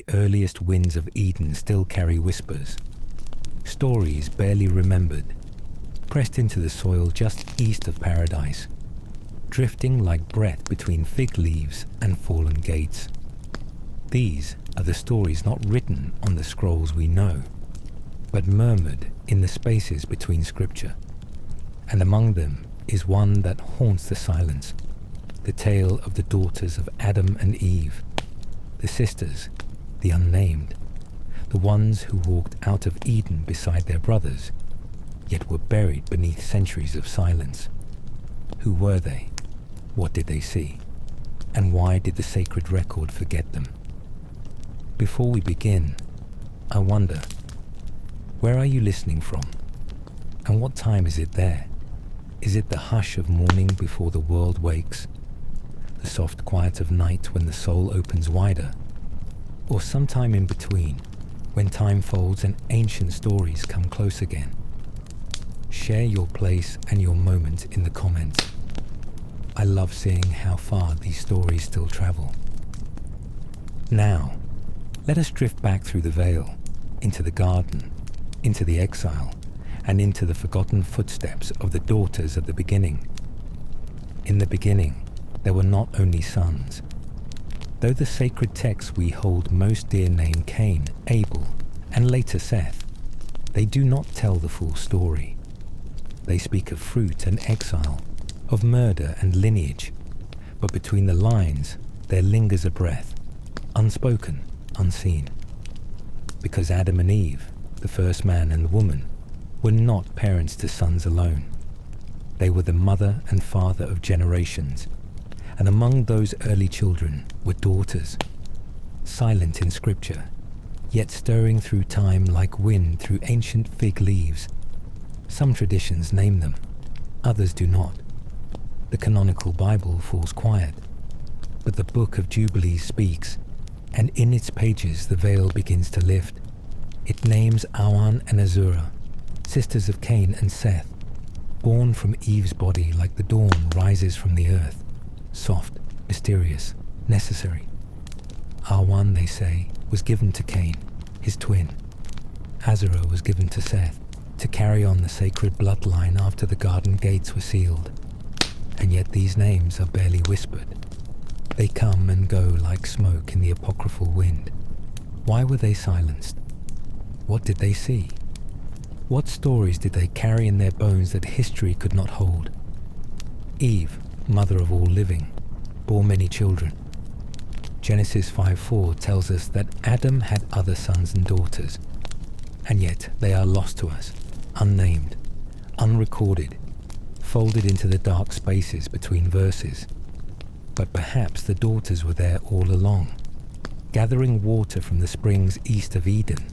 the earliest winds of Eden still carry whispers, stories barely remembered, pressed into the soil just east of paradise, drifting like breath between fig leaves and fallen gates. These are the stories not written on the scrolls we know, but murmured in the spaces between scripture. And among them is one that haunts the silence, the tale of the daughters of Adam and Eve, the sisters, the unnamed, the ones who walked out of Eden beside their brothers, yet were buried beneath centuries of silence. Who were they? What did they see? And why did the sacred record forget them? Before we begin, I wonder, where are you listening from? And what time is it there? Is it the hush of morning before the world wakes? The soft quiet of night when the soul opens wider? Or sometime in between, when time folds and ancient stories come close again? Share your place and your moment in the comments. I love seeing how far these stories still travel. Now, let us drift back through the veil, into the garden, into the exile, and into the forgotten footsteps of the daughters of the beginning. In the beginning, there were not only sons. Though the sacred texts we hold most dear name Cain, Abel, and later Seth, they do not tell the full story. They speak of fruit and exile, of murder and lineage, but between the lines there lingers a breath, unspoken, unseen. Because Adam and Eve, the first man and woman, were not parents to sons alone. They were the mother and father of generations, and among those early children were daughters, silent in scripture, yet stirring through time like wind through ancient fig leaves. Some traditions name them, others do not. The canonical Bible falls quiet, but the Book of Jubilees speaks, and in its pages the veil begins to lift. It names Awan and Azura, sisters of Cain and Seth, born from Eve's body like the dawn rises from the earth, soft, mysterious, necessary. Awan, they say, was given to Cain, his twin. Azura was given to Seth, to carry on the sacred bloodline after the garden gates were sealed. And yet these names are barely whispered. They come and go like smoke in the apocryphal wind. Why were they silenced? What did they see? What stories did they carry in their bones that history could not hold? Eve, mother of all living, bore many children. Genesis 5:4 tells us that Adam had other sons and daughters, and yet they are lost to us, unnamed, unrecorded, folded into the dark spaces between verses. But perhaps the daughters were there all along, gathering water from the springs east of Eden,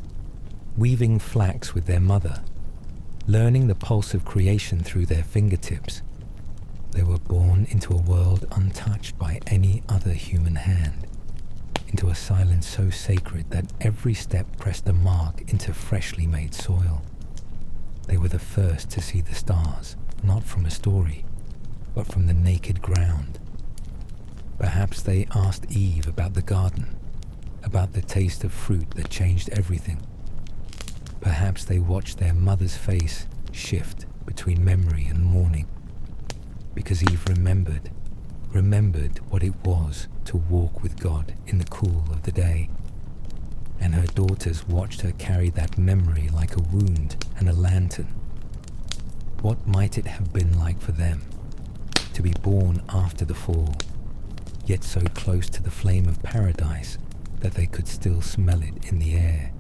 weaving flax with their mother, learning the pulse of creation through their fingertips. They were born into a world untouched by any other human hand, into a silence so sacred that every step pressed a mark into freshly made soil. They were the first to see the stars, not from a story, but from the naked ground. Perhaps they asked Eve about the garden, about the taste of fruit that changed everything. Perhaps they watched their mother's face shift between memory and mourning, because Eve remembered what it was to walk with God in the cool of the day, and her daughters watched her carry that memory like a wound and a lantern. What might it have been like for them to be born after the fall, yet so close to the flame of paradise that they could still smell it in the air?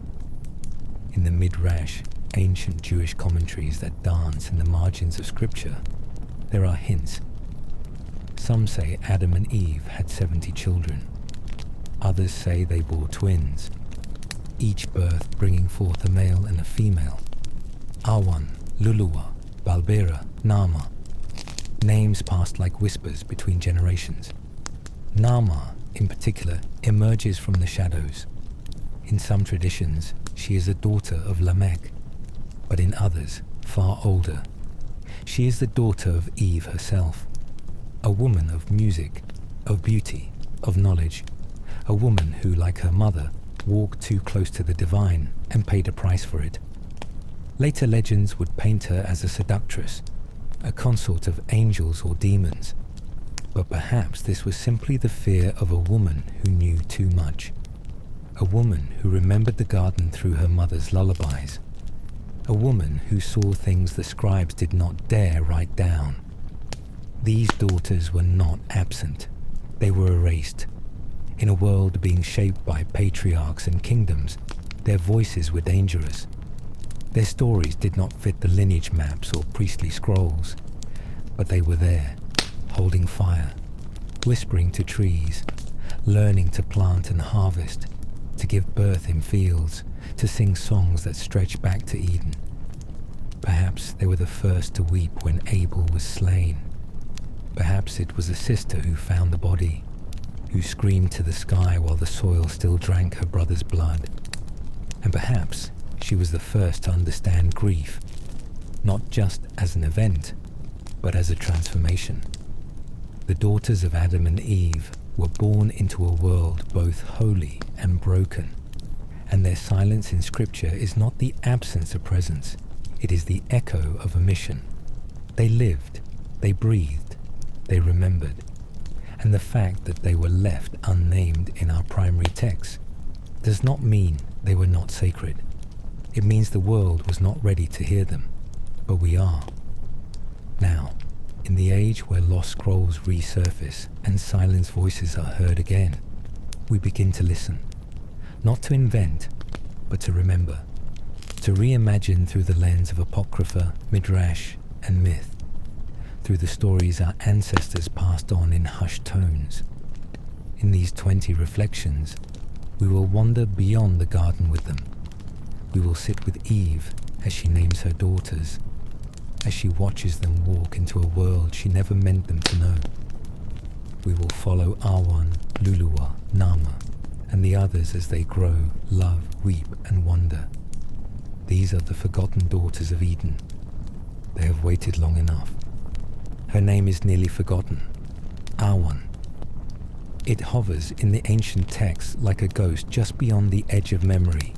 In the Midrash, ancient Jewish commentaries that dance in the margins of scripture, there are hints. Some say Adam and Eve had 70 children. Others say they bore twins, each birth bringing forth a male and a female. Awan, Luluwa, Balbira, Nama. Names passed like whispers between generations. Nama, in particular, emerges from the shadows. In some traditions, she is a daughter of Lamech, but in others, far older. She is the daughter of Eve herself, a woman of music, of beauty, of knowledge, a woman who, like her mother, walked too close to the divine and paid a price for it. Later legends would paint her as a seductress, a consort of angels or demons. But perhaps this was simply the fear of a woman who knew too much. A woman who remembered the garden through her mother's lullabies. A woman who saw things the scribes did not dare write down. These daughters were not absent. They were erased. In a world being shaped by patriarchs and kingdoms, their voices were dangerous. Their stories did not fit the lineage maps or priestly scrolls, but they were there, holding fire, whispering to trees, learning to plant and harvest, to give birth in fields, to sing songs that stretch back to Eden. Perhaps they were the first to weep when Abel was slain. Perhaps it was a sister who found the body, who screamed to the sky while the soil still drank her brother's blood. And perhaps she was the first to understand grief, not just as an event, but as a transformation. The daughters of Adam and Eve were born into a world both holy and broken, and their silence in Scripture is not the absence of presence, it is the echo of a mission. They lived, they breathed, they remembered, and the fact that they were left unnamed in our primary text does not mean they were not sacred. It means the world was not ready to hear them, but we are. Now, in the age where lost scrolls resurface and silenced voices are heard again, we begin to listen, not to invent, but to remember, to reimagine through the lens of apocrypha, midrash, and myth, through the stories our ancestors passed on in hushed tones. In these 20 reflections, we will wander beyond the garden with them. We will sit with Eve as she names her daughters, as she watches them walk into a world she never meant them to know. We will follow Awan, Luluwa, Nama, and the others as they grow, love, weep, and wonder. These are the forgotten daughters of Eden. They have waited long enough. Her name is nearly forgotten, Awan. It hovers in the ancient texts like a ghost just beyond the edge of memory,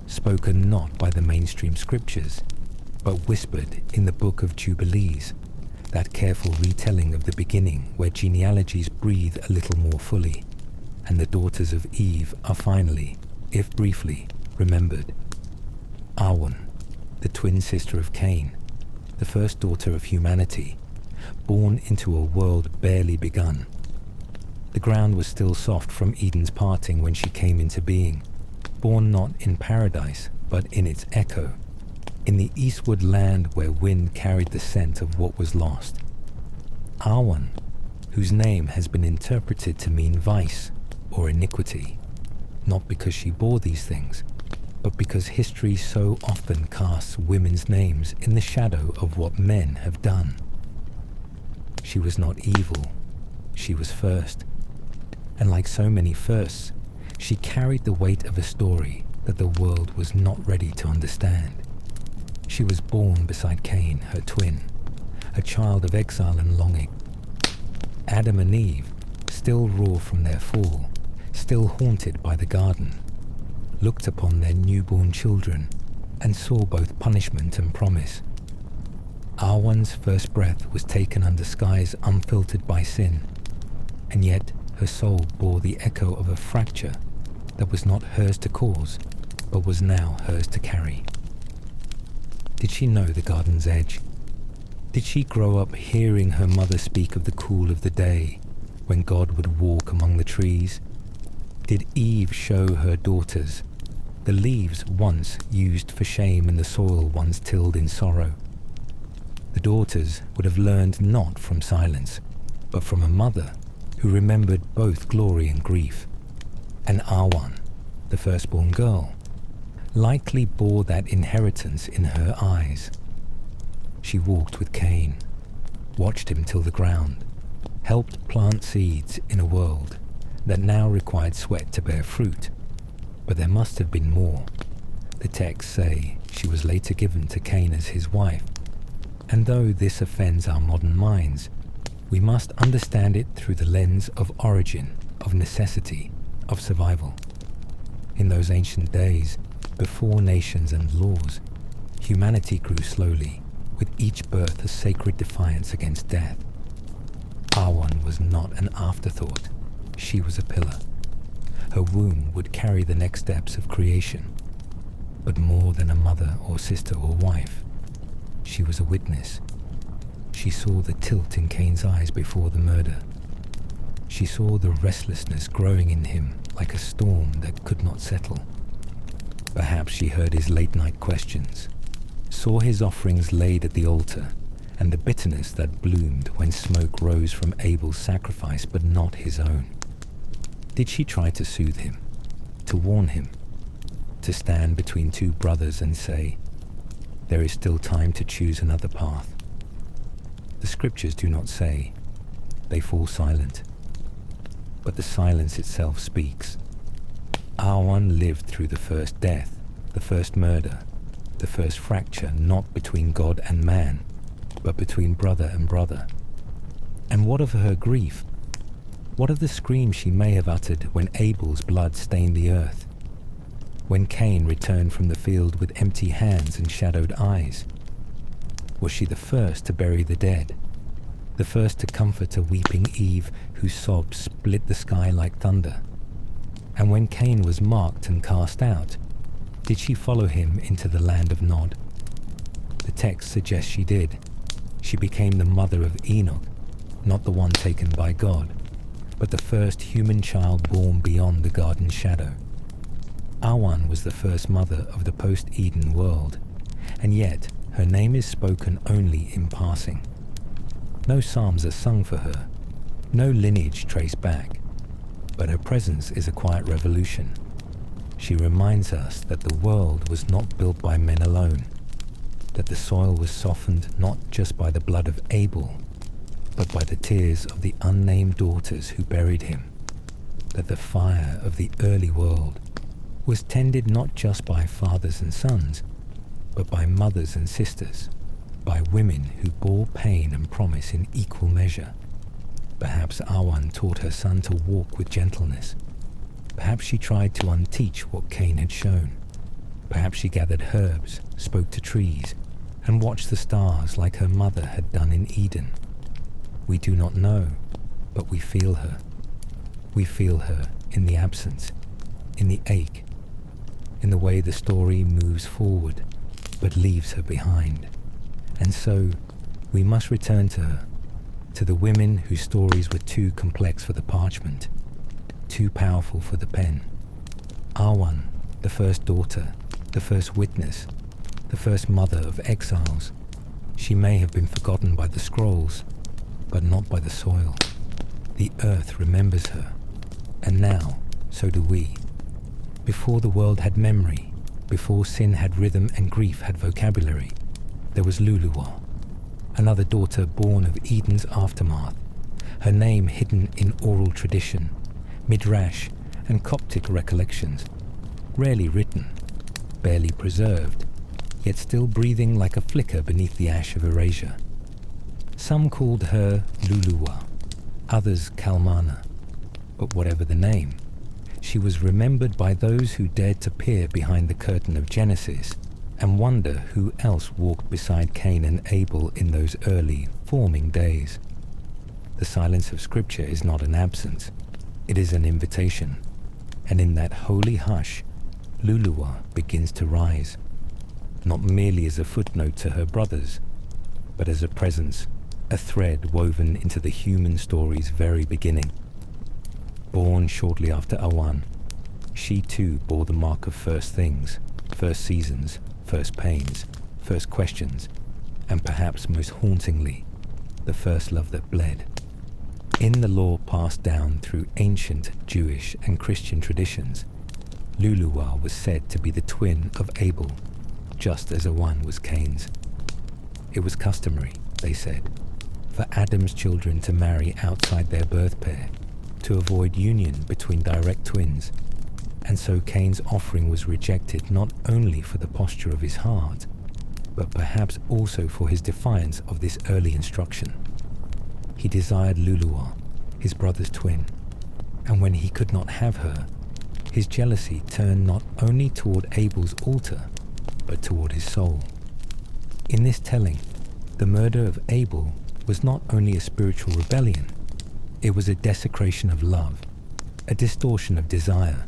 spoken not by the mainstream scriptures, but whispered in the Book of Jubilees, that careful retelling of the beginning where genealogies breathe a little more fully, and the daughters of Eve are finally, if briefly, remembered. Awan, the twin sister of Cain, the first daughter of humanity, born into a world barely begun. The ground was still soft from Eden's parting when she came into being, born not in paradise, but in its echo, in the eastward land where wind carried the scent of what was lost. Awan, whose name has been interpreted to mean vice or iniquity, not because she bore these things, but because history so often casts women's names in the shadow of what men have done. She was not evil, she was first, and like so many firsts, she carried the weight of a story that the world was not ready to understand. She was born beside Cain, her twin, a child of exile and longing. Adam and Eve, still raw from their fall, still haunted by the garden, looked upon their newborn children and saw both punishment and promise. Awan's first breath was taken under skies unfiltered by sin, and yet her soul bore the echo of a fracture that was not hers to cause, but was now hers to carry. Did she know the garden's edge? Did she grow up hearing her mother speak of the cool of the day, when God would walk among the trees? Did Eve show her daughters the leaves once used for shame and the soil once tilled in sorrow? The daughters would have learned not from silence, but from a mother who remembered both glory and grief. And Awan, the firstborn girl, likely bore that inheritance in her eyes. She walked with Cain, watched him till the ground, helped plant seeds in a world that now required sweat to bear fruit. But there must have been more. The texts say she was later given to Cain as his wife, and though this offends our modern minds, we must understand it through the lens of origin, of necessity, of survival. In those ancient days, before nations and laws, humanity grew slowly, with each birth a sacred defiance against death. Awan was not an afterthought. She was a pillar. Her womb would carry the next steps of creation. But more than a mother or sister or wife, she was a witness. She saw the tilt in Cain's eyes before the murder. She saw the restlessness growing in him like a storm that could not settle. Perhaps she heard his late-night questions, saw his offerings laid at the altar, and the bitterness that bloomed when smoke rose from Abel's sacrifice but not his own. Did she try to soothe him, to warn him, to stand between two brothers and say, "There is still time to choose another path"? The scriptures do not say, they fall silent. But the silence itself speaks. Awan lived through the first death, the first murder, the first fracture not between God and man, but between brother and brother. And what of her grief? What of the scream she may have uttered when Abel's blood stained the earth? When Cain returned from the field with empty hands and shadowed eyes? Was she the first to bury the dead? The first to comfort a weeping Eve whose sobs split the sky like thunder? And when Cain was marked and cast out, did she follow him into the land of Nod? The text suggests she did. She became the mother of Enoch, not the one taken by God, but the first human child born beyond the garden's shadow. Awan was the first mother of the post-Eden world, and yet her name is spoken only in passing. No psalms are sung for her, no lineage traced back, but her presence is a quiet revolution. She reminds us that the world was not built by men alone, that the soil was softened not just by the blood of Abel, but by the tears of the unnamed daughters who buried him, that the fire of the early world was tended not just by fathers and sons, but by mothers and sisters, by women who bore pain and promise in equal measure. Perhaps Awan taught her son to walk with gentleness. Perhaps she tried to unteach what Cain had shown. Perhaps she gathered herbs, spoke to trees, and watched the stars like her mother had done in Eden. We do not know, but we feel her. We feel her in the absence, in the ache, in the way the story moves forward, but leaves her behind. And so, we must return to her, to the women whose stories were too complex for the parchment, too powerful for the pen. Awan, the first daughter, the first witness, the first mother of exiles. She may have been forgotten by the scrolls, but not by the soil. The earth remembers her, and now, so do we. Before the world had memory, before sin had rhythm and grief had vocabulary, there was Luluwa, another daughter born of Eden's aftermath, her name hidden in oral tradition, midrash, and Coptic recollections, rarely written, barely preserved, yet still breathing like a flicker beneath the ash of erasure. Some called her Luluwa, others Kalmana, but whatever the name, she was remembered by those who dared to peer behind the curtain of Genesis and wonder who else walked beside Cain and Abel in those early, forming days. The silence of Scripture is not an absence, it is an invitation, and in that holy hush, Luluwa begins to rise, not merely as a footnote to her brothers, but as a presence, a thread woven into the human story's very beginning. Born shortly after Awan, she too bore the mark of first things, first seasons, first pains, first questions, and perhaps most hauntingly, the first love that bled. In the law passed down through ancient Jewish and Christian traditions, Luluwa was said to be the twin of Abel, just as Awan was Cain's. It was customary, they said, for Adam's children to marry outside their birth pair, to avoid union between direct twins, and so Cain's offering was rejected not only for the posture of his heart, but perhaps also for his defiance of this early instruction. He desired Luluwa, his brother's twin, and when he could not have her, His jealousy turned not only toward Abel's altar, but toward his soul. In this telling, the murder of Abel was not only a spiritual rebellion, it was a desecration of love, a distortion of desire,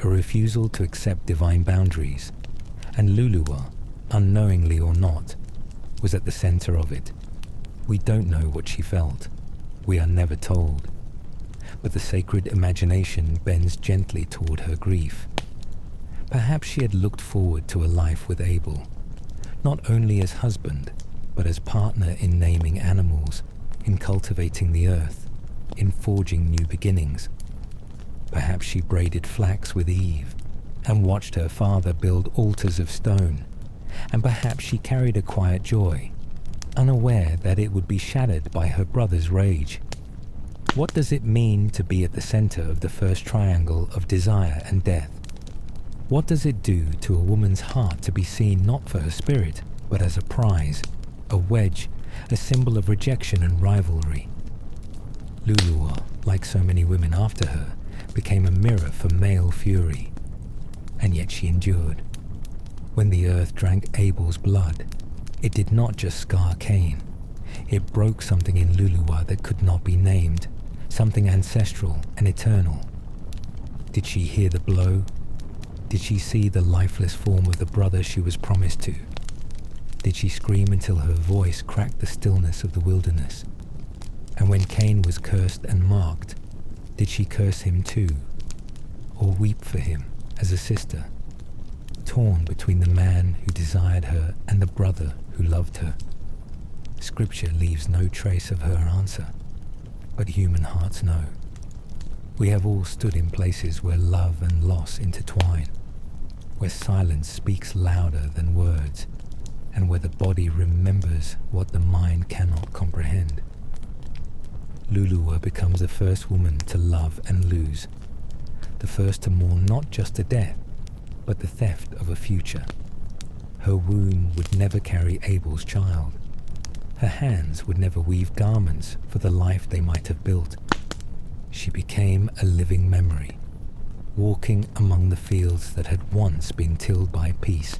a refusal to accept divine boundaries, and Luluwa, unknowingly or not, was at the center of it. We don't know what she felt. We are never told. But the sacred imagination bends gently toward her grief. Perhaps she had looked forward to a life with Abel, not only as husband, but as partner in naming animals, in cultivating the earth, in forging new beginnings. Perhaps she braided flax with Eve, and watched her father build altars of stone, and perhaps she carried a quiet joy, unaware that it would be shattered by her brother's rage. What does it mean to be at the center of the first triangle of desire and death? What does it do to a woman's heart to be seen not for her spirit, but as a prize, a wedge, a symbol of rejection and rivalry? Luluwa, like so many women after her, became a mirror for male fury. And yet she endured. When the earth drank Abel's blood, it did not just scar Cain. It broke something in Luluwa that could not be named, something ancestral and eternal. Did she hear the blow? Did she see the lifeless form of the brother she was promised to? Did she scream until her voice cracked the stillness of the wilderness? And when Cain was cursed and marked, did she curse him too? Or weep for him as a sister, torn between the man who desired her and the brother who loved her? Scripture leaves no trace of her answer, but human hearts know. We have all stood in places where love and loss intertwine, where silence speaks louder than words, and where the body remembers what the mind cannot comprehend. Luluwa becomes the first woman to love and lose, the first to mourn not just a death, but the theft of a future. Her womb would never carry Abel's child. Her hands would never weave garments for the life they might have built. She became a living memory, walking among the fields that had once been tilled by peace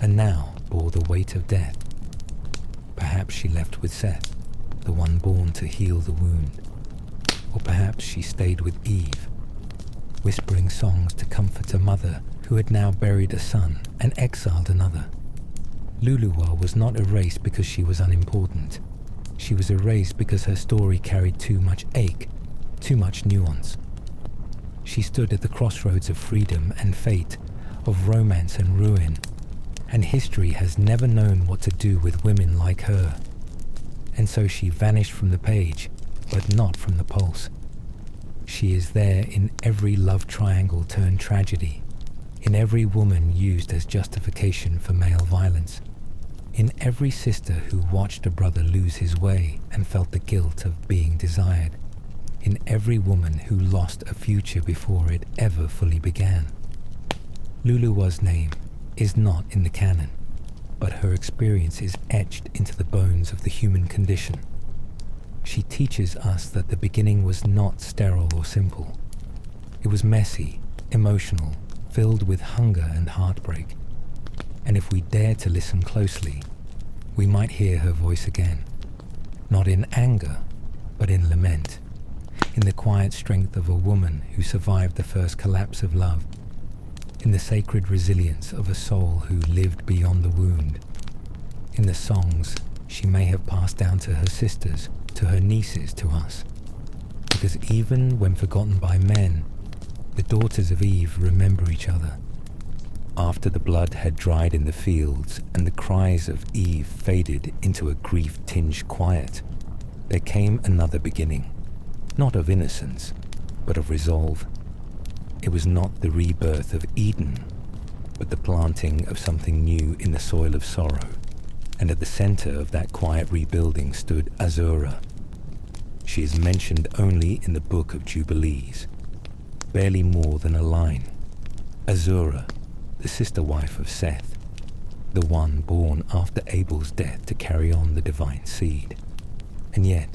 and now bore the weight of death. Perhaps she left with Seth, the one born to heal the wound. Or perhaps she stayed with Eve, whispering songs to comfort a mother who had now buried a son and exiled another. Luluwa was not erased because she was unimportant. She was erased because her story carried too much ache, too much nuance. She stood at the crossroads of freedom and fate, of romance and ruin, and history has never known what to do with women like her. And so she vanished from the page, but not from the pulse. She is there in every love triangle turned tragedy, in every woman used as justification for male violence, in every sister who watched a brother lose his way and felt the guilt of being desired, in every woman who lost a future before it ever fully began. Luluwa's name is not in the canon, but her experience is etched into the bones of the human condition. She teaches us that the beginning was not sterile or simple. It was messy, emotional, filled with hunger and heartbreak. And if we dare to listen closely, we might hear her voice again, not in anger, but in lament, in the quiet strength of a woman who survived the first collapse of love, in the sacred resilience of a soul who lived beyond the wound, in the songs she may have passed down to her sisters, to her nieces, to us. Because even when forgotten by men, the daughters of Eve remember each other. After the blood had dried in the fields and the cries of Eve faded into a grief-tinged quiet, there came another beginning, not of innocence, but of resolve. It was not the rebirth of Eden, but the planting of something new in the soil of sorrow. And at the center of that quiet rebuilding stood Azura. She is mentioned only in the Book of Jubilees, barely more than a line. Azura, the sister wife of Seth, the one born after Abel's death to carry on the divine seed. And yet,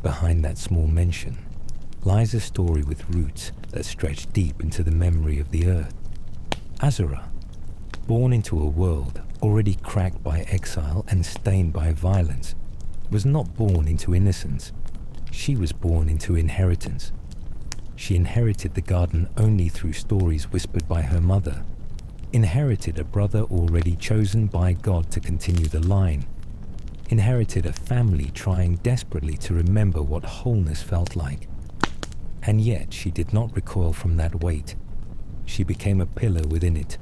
behind that small mention, lies a story with roots that stretch deep into the memory of the earth. Azura, born into a world already cracked by exile and stained by violence, was not born into innocence. She was born into inheritance. She inherited the garden only through stories whispered by her mother, inherited a brother already chosen by God to continue the line, inherited a family trying desperately to remember what wholeness felt like. And yet she did not recoil from that weight. She became a pillar within it.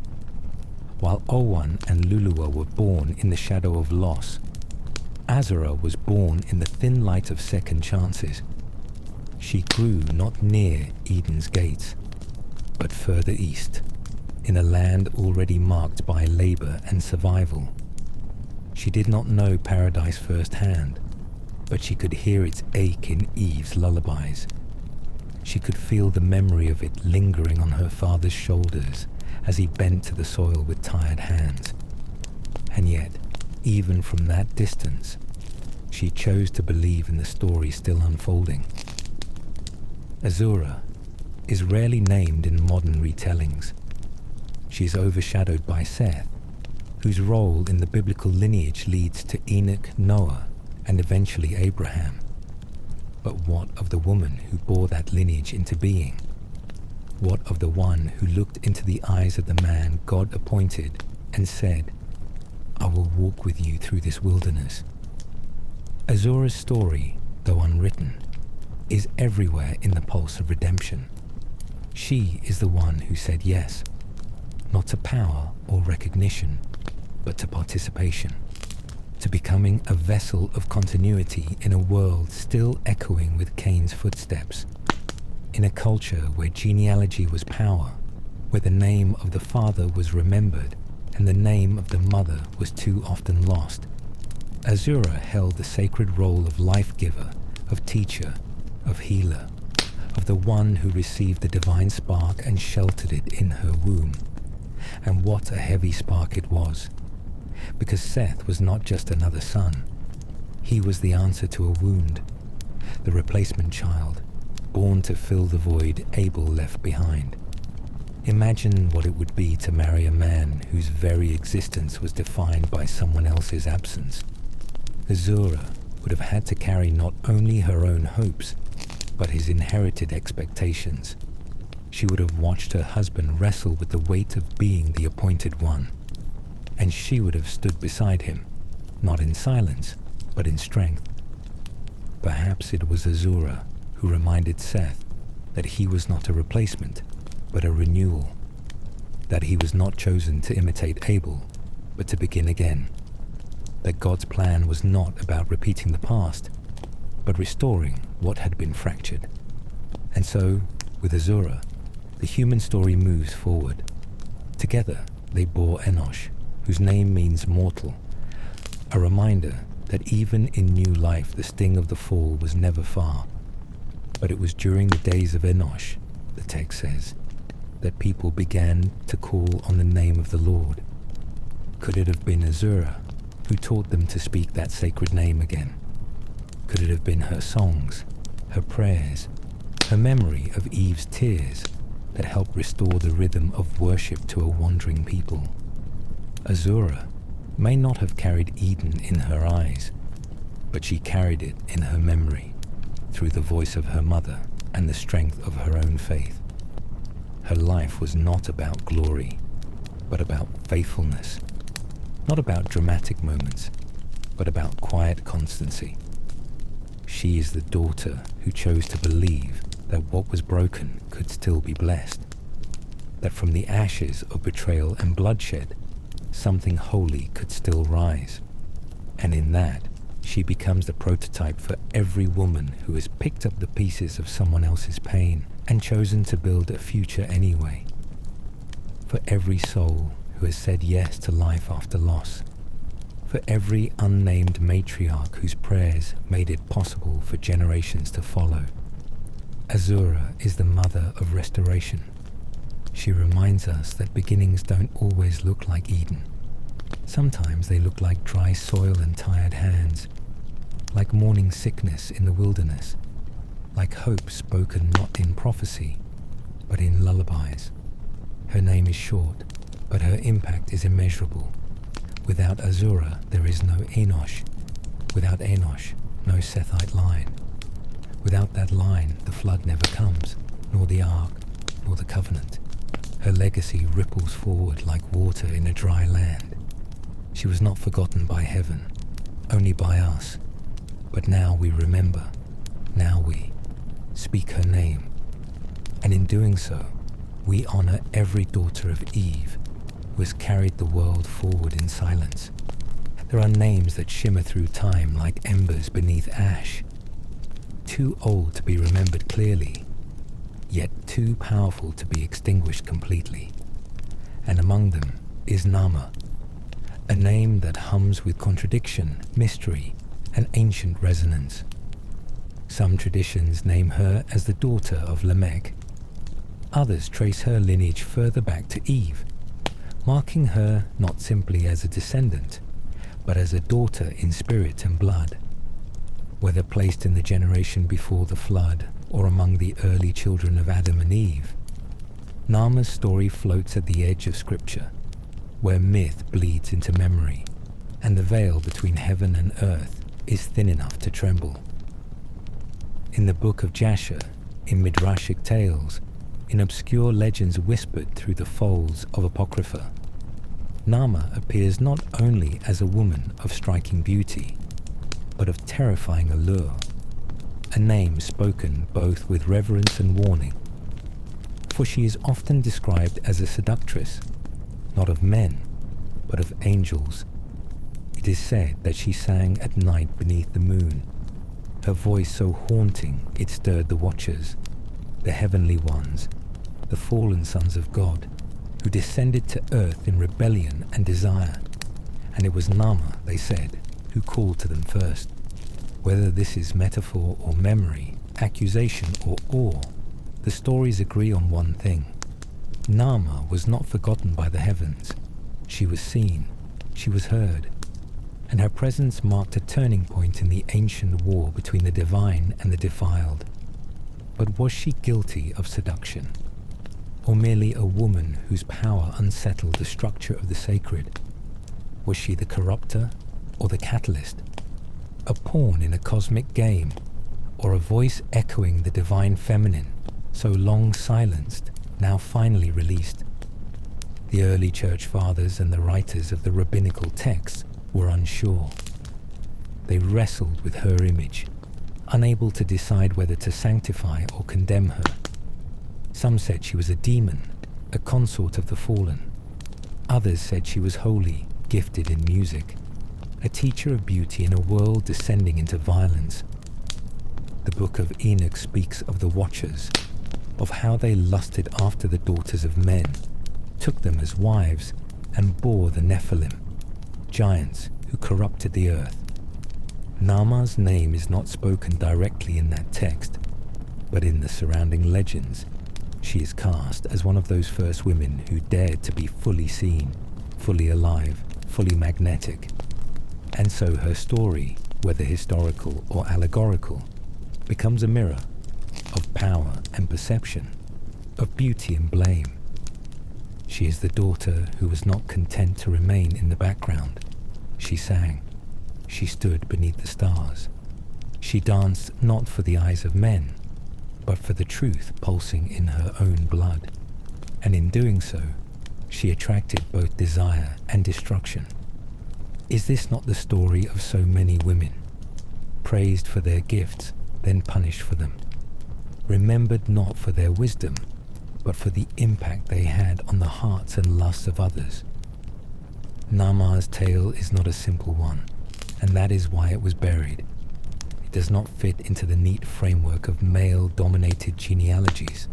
While Owan and Lulua were born in the shadow of loss, Azura was born in the thin light of second chances. She grew not near Eden's gates, but further east, in a land already marked by labor and survival. She did not know paradise firsthand, but she could hear its ache in Eve's lullabies. She could feel the memory of it lingering on her father's shoulders as he bent to the soil with tired hands. And yet, even from that distance, she chose to believe in the story still unfolding. Azura is rarely named in modern retellings. She is overshadowed by Seth, whose role in the biblical lineage leads to Enoch, Noah, and eventually Abraham. But what of the woman who bore that lineage into being? What of the one who looked into the eyes of the man God appointed and said, "I will walk with you through this wilderness"? Azura's story, though unwritten, is everywhere in the pulse of redemption. She is the one who said yes, not to power or recognition, but to participation, to becoming a vessel of continuity in a world still echoing with Cain's footsteps, in a culture where genealogy was power, where the name of the father was remembered and the name of the mother was too often lost. Azura held the sacred role of life-giver, of teacher, of healer, of the one who received the divine spark and sheltered it in her womb. And what a heavy spark it was, because Seth was not just another son. He was the answer to a wound, the replacement child, born to fill the void Abel left behind. Imagine what it would be to marry a man whose very existence was defined by someone else's absence. Azura would have had to carry not only her own hopes, but his inherited expectations. She would have watched her husband wrestle with the weight of being the appointed one, and she would have stood beside him, not in silence, but in strength. Perhaps it was Azura who reminded Seth that he was not a replacement, but a renewal, that he was not chosen to imitate Abel, but to begin again, that God's plan was not about repeating the past, but restoring what had been fractured. And so, with Azura, the human story moves forward. Together, they bore Enosh, whose name means mortal, a reminder that even in new life the sting of the fall was never far. But it was during the days of Enosh, the text says, that people began to call on the name of the Lord. Could it have been Azura who taught them to speak that sacred name again? Could it have been her songs, her prayers, her memory of Eve's tears that helped restore the rhythm of worship to a wandering people? Azura may not have carried Eden in her eyes, but she carried it in her memory, through the voice of her mother and the strength of her own faith. Her life was not about glory, but about faithfulness. Not about dramatic moments, but about quiet constancy. She is the daughter who chose to believe that what was broken could still be blessed. That from the ashes of betrayal and bloodshed, something holy could still rise. And in that, she becomes the prototype for every woman who has picked up the pieces of someone else's pain and chosen to build a future anyway. For every soul who has said yes to life after loss. For every unnamed matriarch whose prayers made it possible for generations to follow. Azura is the mother of restoration. She reminds us that beginnings don't always look like Eden. Sometimes they look like dry soil and tired hands, like morning sickness in the wilderness. like hope spoken not in prophecy, but in lullabies. Her name is short, but her impact is immeasurable. Without Azura, there is no Enosh. Without Enosh, no Sethite line. Without that line, the flood never comes, nor the ark, nor the covenant. Her legacy ripples forward like water in a dry land. She was not forgotten by heaven, only by us. But now we remember, now we speak her name. And in doing so, we honor every daughter of Eve who has carried the world forward in silence. There are names that shimmer through time like embers beneath ash, too old to be remembered clearly, yet too powerful to be extinguished completely. And among them is Nama, a name that hums with contradiction, mystery, and ancient resonance. Some traditions name her as the daughter of Lamech. Others trace her lineage further back to Eve, marking her not simply as a descendant, but as a daughter in spirit and blood. Whether placed in the generation before the flood or among the early children of Adam and Eve, Nama's story floats at the edge of scripture, where myth bleeds into memory, and the veil between heaven and earth is thin enough to tremble. In the book of Jasher, in Midrashic tales, in obscure legends whispered through the folds of Apocrypha, Nama appears not only as a woman of striking beauty, but of terrifying allure, a name spoken both with reverence and warning. For she is often described as a seductress, not of men, but of angels. It is said that she sang at night beneath the moon, her voice so haunting it stirred the watchers, the heavenly ones, the fallen sons of God, who descended to earth in rebellion and desire. And it was Nama, they said, who called to them first. Whether this is metaphor or memory, accusation or awe, the stories agree on one thing. Nama was not forgotten by the heavens. She was seen, she was heard, and her presence marked a turning point in the ancient war between the divine and the defiled. But was she guilty of seduction? Or merely a woman whose power unsettled the structure of the sacred? Was she the corrupter or the catalyst? A pawn in a cosmic game, or a voice echoing the divine feminine, so long silenced, now finally released? The early church fathers and the writers of the rabbinical texts were unsure. They wrestled with her image, unable to decide whether to sanctify or condemn her. Some said she was a demon, a consort of the fallen. Others said she was holy, gifted in music, a teacher of beauty in a world descending into violence. The book of Enoch speaks of the Watchers, of how they lusted after the daughters of men, took them as wives, and bore the Nephilim, giants who corrupted the earth. Nama's name is not spoken directly in that text, but in the surrounding legends, she is cast as one of those first women who dared to be fully seen, fully alive, fully magnetic. And so her story, whether historical or allegorical, becomes a mirror of power and perception, of beauty and blame. She is the daughter who was not content to remain in the background. She sang. She stood beneath the stars. She danced not for the eyes of men, but for the truth pulsing in her own blood. And in doing so, she attracted both desire and destruction. Is this not the story of so many women? Praised for their gifts, then punished for them. Remembered not for their wisdom, but for the impact they had on the hearts and lusts of others. Nama's tale is not a simple one, and that is why it was buried. It does not fit into the neat framework of male-dominated genealogies.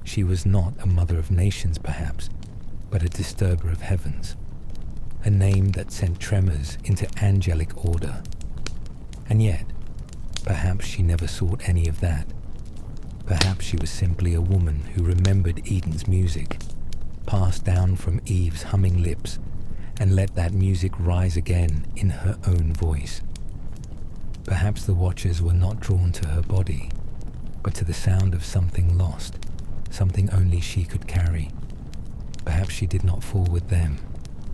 She was not a mother of nations, perhaps, but a disturber of heavens, a name that sent tremors into angelic order. And yet, perhaps she never sought any of that. Perhaps she was simply a woman who remembered Eden's music, passed down from Eve's humming lips, and let that music rise again in her own voice. Perhaps the Watchers were not drawn to her body, but to the sound of something lost, something only she could carry. Perhaps she did not fall with them,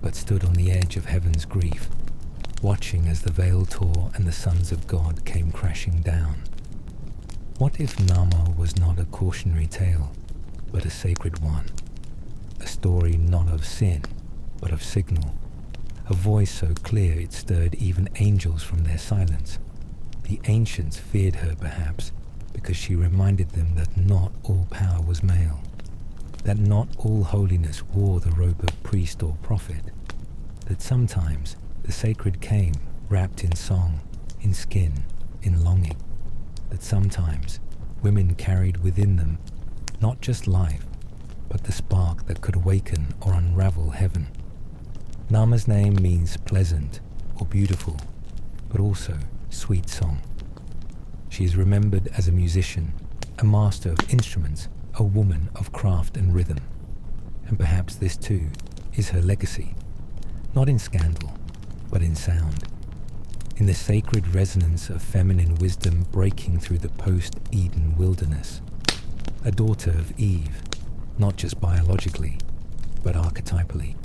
but stood on the edge of heaven's grief, watching as the veil tore and the sons of God came crashing down. What if Nama was not a cautionary tale, but a sacred one? A story not of sin, but of signal. A voice so clear it stirred even angels from their silence. The ancients feared her perhaps, because she reminded them that not all power was male, that not all holiness wore the robe of priest or prophet, that sometimes the sacred came wrapped in song, in skin, in longing, that sometimes women carried within them not just life, but the spark that could awaken or unravel heaven. Nama's name means pleasant or beautiful, but also sweet song. She is remembered as a musician, a master of instruments, a woman of craft and rhythm. And perhaps this too is her legacy, not in scandal, but in sound, in the sacred resonance of feminine wisdom breaking through the post-Eden wilderness. A daughter of Eve, not just biologically, but archetypally.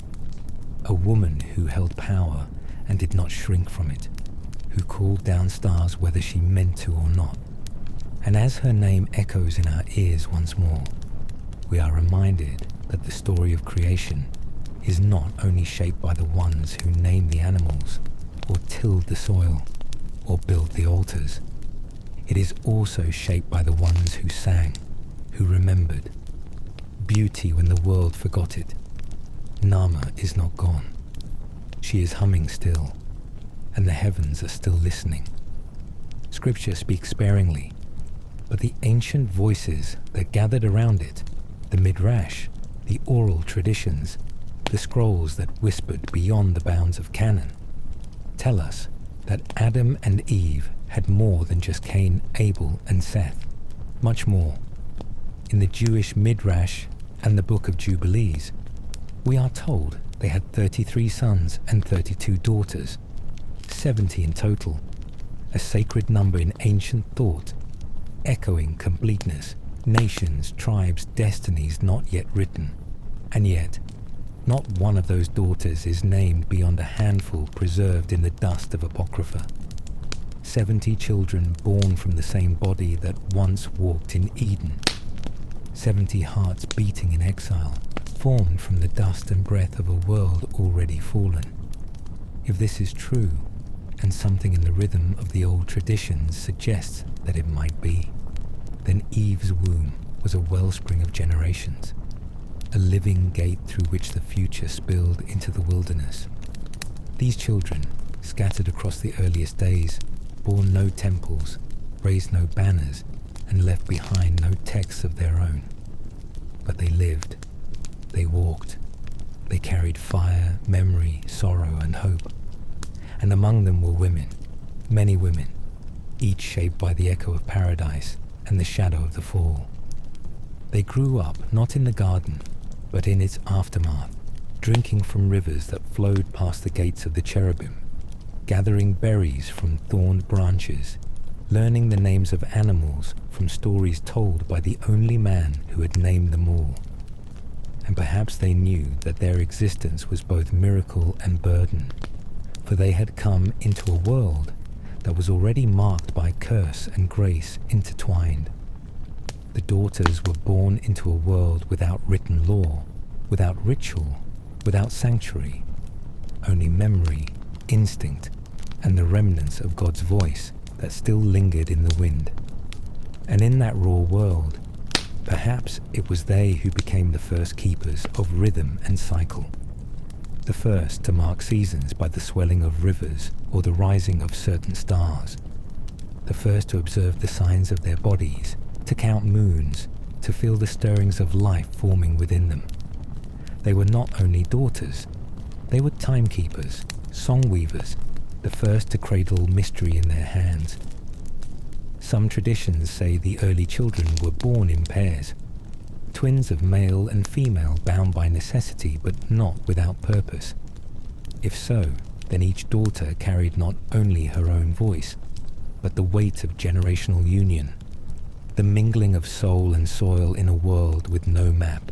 A woman who held power and did not shrink from it, who called down stars whether she meant to or not. And as her name echoes in our ears once more, we are reminded that the story of creation is not only shaped by the ones who named the animals, or tilled the soil, or built the altars. It is also shaped by the ones who sang, who remembered. Beauty when the world forgot it. Nama is not gone. She is humming still, and the heavens are still listening. Scripture speaks sparingly, but the ancient voices that gathered around it, the midrash, the oral traditions, the scrolls that whispered beyond the bounds of canon, tell us that Adam and Eve had more than just Cain, Abel, and Seth, much more. In the Jewish midrash and the Book of Jubilees, we are told they had 33 sons and 32 daughters, 70 in total, a sacred number in ancient thought, echoing completeness, nations, tribes, destinies not yet written. And yet, not one of those daughters is named beyond a handful preserved in the dust of Apocrypha. 70 children born from the same body that once walked in Eden. 70 hearts beating in exile, formed from the dust and breath of a world already fallen. If this is true, and something in the rhythm of the old traditions suggests that it might be, then Eve's womb was a wellspring of generations, a living gate through which the future spilled into the wilderness. These children, scattered across the earliest days, bore no temples, raised no banners, and left behind no texts of their own. But they lived, they walked, they carried fire, memory, sorrow, and hope. And among them were women, many women, each shaped by the echo of paradise and the shadow of the fall. They grew up not in the garden, but in its aftermath, drinking from rivers that flowed past the gates of the cherubim, gathering berries from thorned branches, learning the names of animals from stories told by the only man who had named them all. And perhaps they knew that their existence was both miracle and burden, for they had come into a world that was already marked by curse and grace intertwined. The daughters were born into a world without written law, without ritual, without sanctuary, only memory, instinct, and the remnants of God's voice that still lingered in the wind. And in that raw world, perhaps it was they who became the first keepers of rhythm and cycle, the first to mark seasons by the swelling of rivers or the rising of certain stars, the first to observe the signs of their bodies, to count moons, to feel the stirrings of life forming within them. They were not only daughters, they were timekeepers, song weavers, the first to cradle mystery in their hands. Some traditions say the early children were born in pairs, twins of male and female bound by necessity but not without purpose. If so, then each daughter carried not only her own voice, but the weight of generational union. the mingling of soul and soil in a world with no map.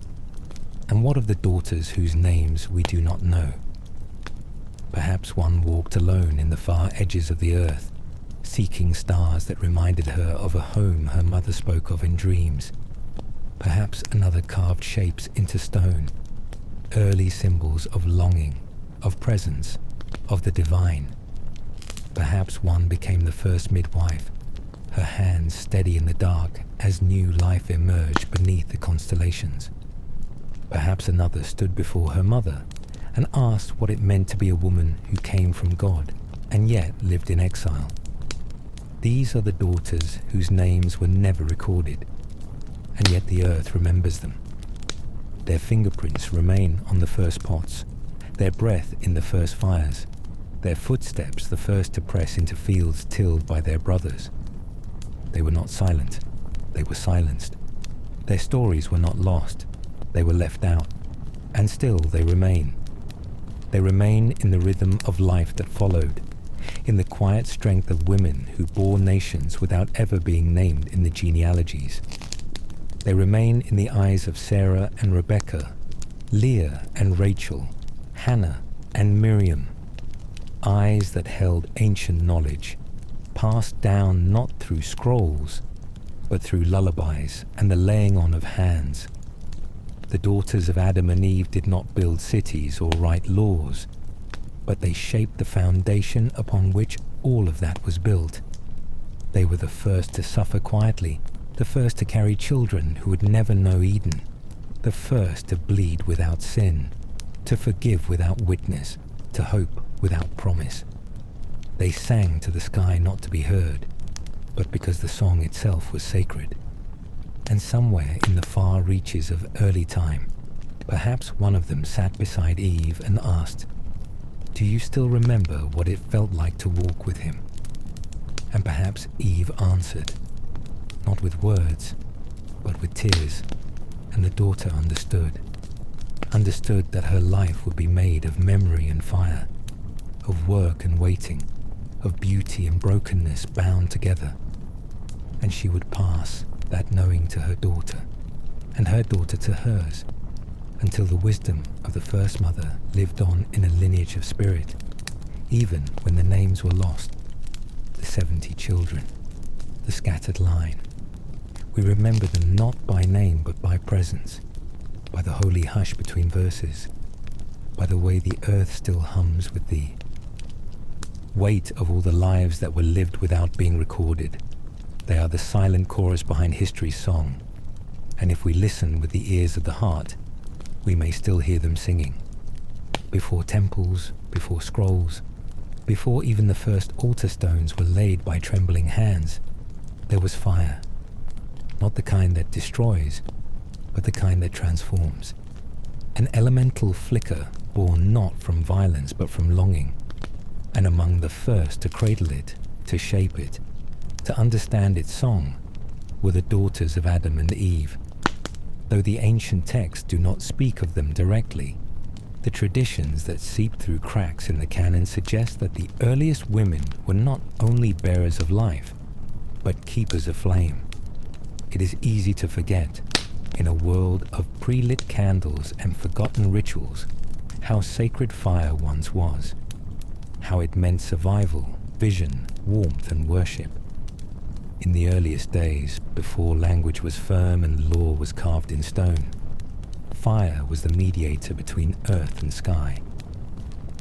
And what of the daughters whose names we do not know? Perhaps one walked alone in the far edges of the earth, seeking stars that reminded her of a home her mother spoke of in dreams. Perhaps another carved shapes into stone, early symbols of longing, of presence, of the divine. Perhaps one became the first midwife, her hands steady in the dark as new life emerged beneath the constellations. Perhaps another stood before her mother and asked what it meant to be a woman who came from God and yet lived in exile. These are the daughters whose names were never recorded, and yet the earth remembers them. Their fingerprints remain on the first pots, their breath in the first fires, their footsteps the first to press into fields tilled by their brothers. They were not silent, they were silenced. Their stories were not lost, they were left out, and still they remain. They remain in the rhythm of life that followed, in the quiet strength of women who bore nations without ever being named in the genealogies. They remain in the eyes of Sarah and Rebecca, Leah and Rachel, Hannah and Miriam, eyes that held ancient knowledge, passed down not through scrolls, but through lullabies and the laying on of hands. The daughters of Adam and Eve did not build cities or write laws, but they shaped the foundation upon which all of that was built. They were the first to suffer quietly, the first to carry children who would never know Eden, the first to bleed without sin, to forgive without witness, to hope without promise. They sang to the sky not to be heard, but because the song itself was sacred. And somewhere in the far reaches of early time, perhaps one of them sat beside Eve and asked, "Do you still remember what it felt like to walk with him?" And perhaps Eve answered, not with words, but with tears, and the daughter understood that her life would be made of memory and fire, of work and waiting, of beauty and brokenness bound together. And she would pass that knowing to her daughter, and her daughter to hers, until the wisdom of the first mother lived on in a lineage of spirit, even when the names were lost, the 70 children, the scattered line. We remember them not by name but by presence, by the holy hush between verses, by the way the earth still hums with thee. Weight of all the lives that were lived without being recorded. They are the silent chorus behind history's song, and if we listen with the ears of the heart, we may still hear them singing. Before temples, before scrolls, before even the first altar stones were laid by trembling hands, there was fire. Not the kind that destroys, but the kind that transforms. An elemental flicker born not from violence but from longing. And among the first to cradle it, to shape it, to understand its song, were the daughters of Adam and Eve. Though the ancient texts do not speak of them directly, the traditions that seep through cracks in the canon suggest that the earliest women were not only bearers of life, but keepers of flame. It is easy to forget, in a world of pre-lit candles and forgotten rituals, how sacred fire once was, how it meant survival, vision, warmth, and worship. In the earliest days, before language was firm and law was carved in stone, fire was the mediator between earth and sky.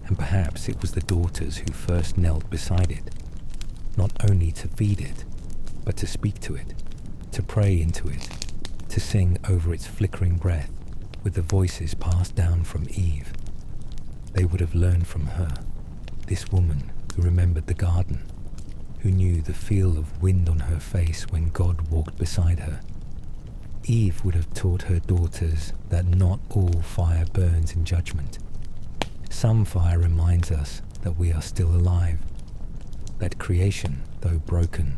And perhaps it was the daughters who first knelt beside it, not only to feed it, but to speak to it, to pray into it, to sing over its flickering breath with the voices passed down from Eve. They would have learned from her, this woman who remembered the garden, who knew the feel of wind on her face when God walked beside her. Eve would have taught her daughters that not all fire burns in judgment. Some fire reminds us that we are still alive, that creation, though broken,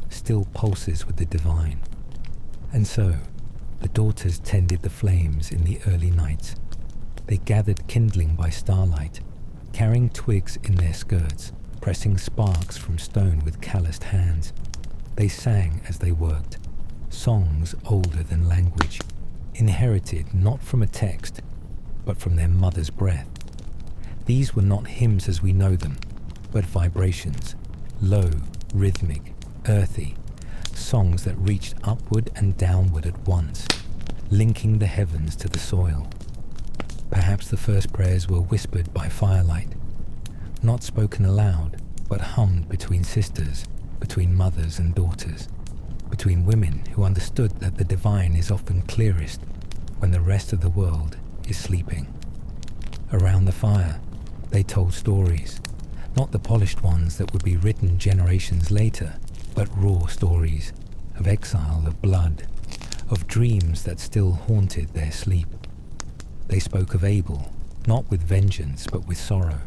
still pulses with the divine. And so, the daughters tended the flames in the early nights. They gathered kindling by starlight, carrying twigs in their skirts, pressing sparks from stone with calloused hands. They sang as they worked, songs older than language, inherited not from a text, but from their mother's breath. These were not hymns as we know them, but vibrations, low, rhythmic, earthy, songs that reached upward and downward at once, linking the heavens to the soil. Perhaps the first prayers were whispered by firelight, not spoken aloud, but hummed between sisters, between mothers and daughters, between women who understood that the divine is often clearest when the rest of the world is sleeping. Around the fire, they told stories, not the polished ones that would be written generations later, but raw stories of exile, of blood, of dreams that still haunted their sleep. They spoke of Abel, not with vengeance, but with sorrow,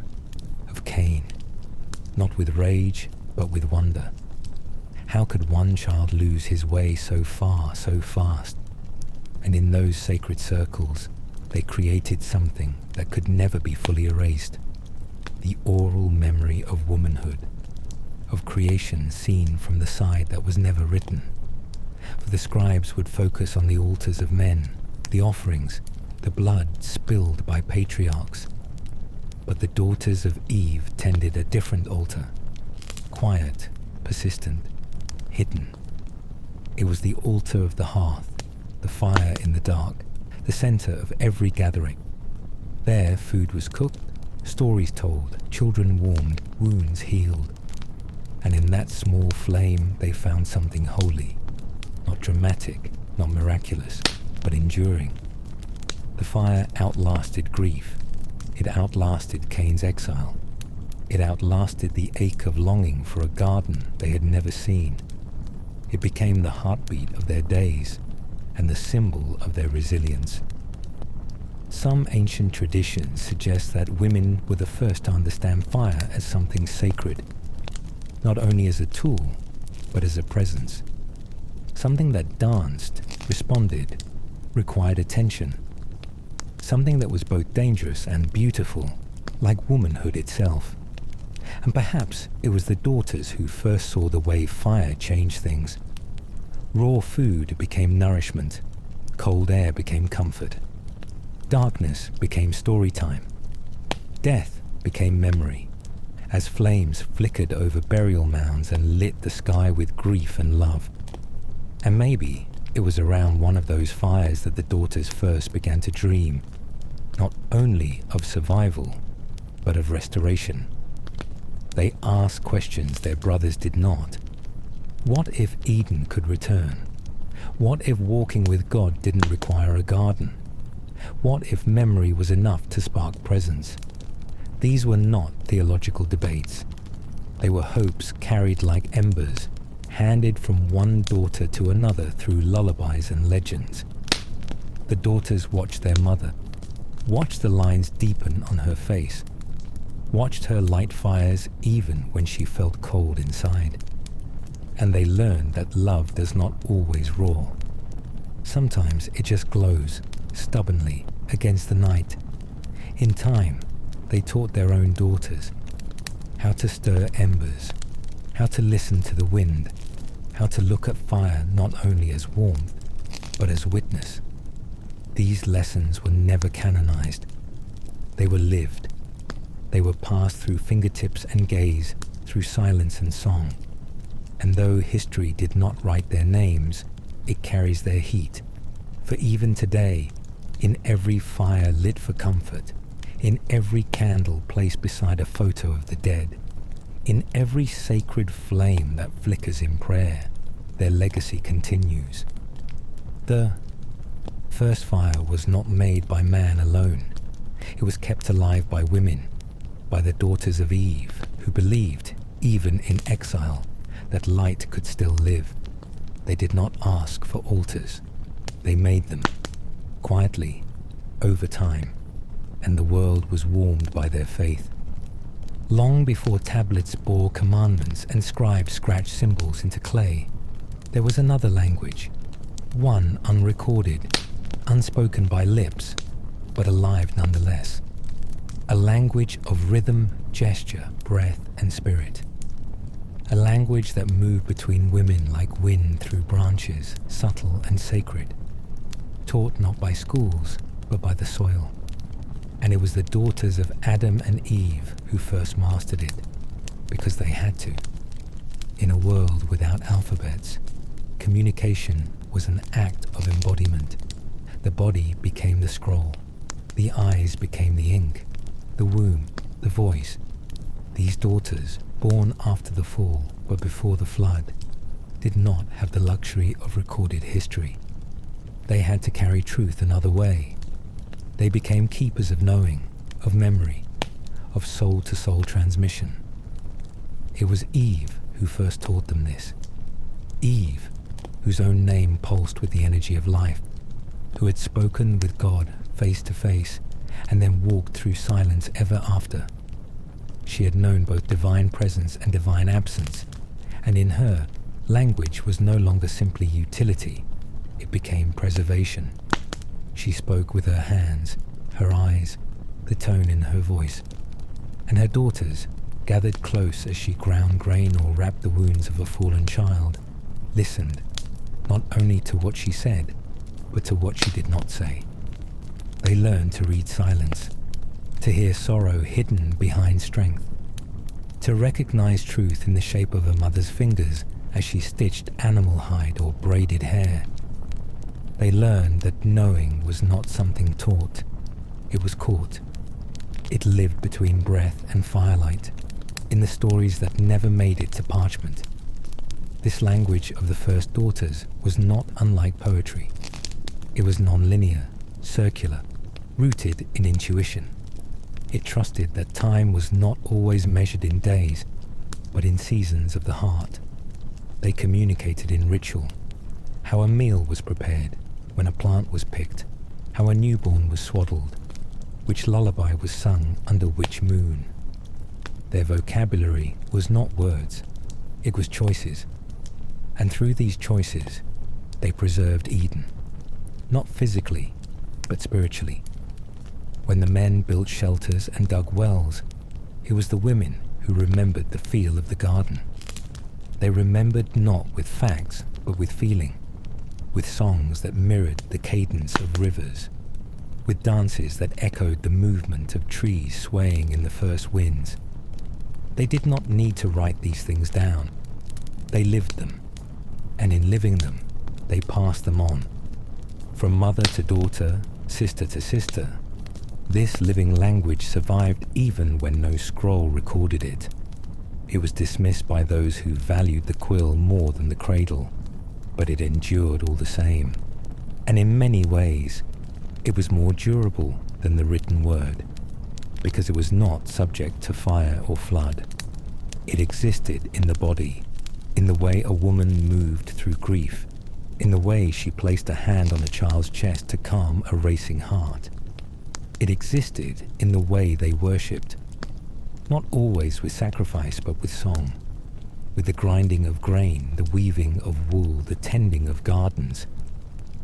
of Cain, not with rage, but with wonder. How could one child lose his way so far, so fast? And in those sacred circles, they created something that could never be fully erased. The oral memory of womanhood, of creation seen from the side that was never written. For the scribes would focus on the altars of men, the offerings, the blood spilled by patriarchs. But the daughters of Eve tended a different altar, quiet, persistent, hidden. It was the altar of the hearth, the fire in the dark, the center of every gathering. There food was cooked, stories told, children warmed, wounds healed. And in that small flame they found something holy, not dramatic, not miraculous, but enduring. The fire outlasted grief. It outlasted Cain's exile. It outlasted the ache of longing for a garden they had never seen. It became the heartbeat of their days and the symbol of their resilience. Some ancient traditions suggest that women were the first to understand fire as something sacred, not only as a tool, but as a presence. Something that danced, responded, required attention. Something that was both dangerous and beautiful, like womanhood itself. And perhaps it was the daughters who first saw the way fire changed things. Raw food became nourishment, cold air became comfort. Darkness became story time. Death became memory, as flames flickered over burial mounds and lit the sky with grief and love. And maybe it was around one of those fires that the daughters first began to dream, not only of survival, but of restoration. They asked questions their brothers did not. What if Eden could return? What if walking with God didn't require a garden? What if memory was enough to spark presence? These were not theological debates. They were hopes carried like embers, handed from one daughter to another through lullabies and legends. The daughters watched their mother, watched the lines deepen on her face, watched her light fires even when she felt cold inside. And they learned that love does not always roar. Sometimes it just glows, stubbornly, against the night. In time, they taught their own daughters how to stir embers, how to listen to the wind, how to look at fire not only as warmth, but as witness. These lessons were never canonized. They were lived. They were passed through fingertips and gaze, through silence and song. And though history did not write their names, it carries their heat. For even today, in every fire lit for comfort, in every candle placed beside a photo of the dead, in every sacred flame that flickers in prayer, their legacy continues. The first fire was not made by man alone. It was kept alive by women, by the daughters of Eve, who believed, even in exile, that light could still live. They did not ask for altars. They made them, quietly, over time, and the world was warmed by their faith. Long before tablets bore commandments and scribes scratched symbols into clay, there was another language, one unrecorded, unspoken by lips, but alive nonetheless. A language of rhythm, gesture, breath, and spirit. a language that moved between women like wind through branches, subtle and sacred, taught not by schools, but by the soil. And it was the daughters of Adam and Eve who first mastered it, because they had to. In a world without alphabets, communication was an act of embodiment. The body became the scroll, the eyes became the ink, the womb, the voice. These daughters, born after the fall but before the flood, did not have the luxury of recorded history. They had to carry truth another way. They became keepers of knowing, of memory, of soul-to-soul transmission. It was Eve who first taught them this. Eve, whose own name pulsed with the energy of life, who had spoken with God face to face and then walked through silence ever after. She had known both divine presence and divine absence, and in her, language was no longer simply utility, it became preservation. She spoke with her hands, her eyes, the tone in her voice, and her daughters, gathered close as she ground grain or wrapped the wounds of a fallen child, listened, not only to what she said, but to what she did not say. They learned to read silence, to hear sorrow hidden behind strength, to recognize truth in the shape of a mother's fingers as she stitched animal hide or braided hair. They learned that knowing was not something taught, it was caught. It lived between breath and firelight, in the stories that never made it to parchment. This language of the first daughters was not unlike poetry. It was non-linear, circular, rooted in intuition. It trusted that time was not always measured in days, but in seasons of the heart. They communicated in ritual, how a meal was prepared, when a plant was picked, how a newborn was swaddled, which lullaby was sung under which moon. Their vocabulary was not words, it was choices. And through these choices, they preserved Eden, not physically, but spiritually. When the men built shelters and dug wells, it was the women who remembered the feel of the garden. They remembered not with facts, but with feeling, with songs that mirrored the cadence of rivers, with dances that echoed the movement of trees swaying in the first winds. They did not need to write these things down. They lived them, and in living them, they passed them on. From mother to daughter, sister to sister, this living language survived even when no scroll recorded it. It was dismissed by those who valued the quill more than the cradle, but it endured all the same. And in many ways, it was more durable than the written word, because it was not subject to fire or flood. It existed in the body, in the way a woman moved through grief, in the way she placed a hand on a child's chest to calm a racing heart. It existed in the way they worshipped, not always with sacrifice but with song, with the grinding of grain, the weaving of wool, the tending of gardens.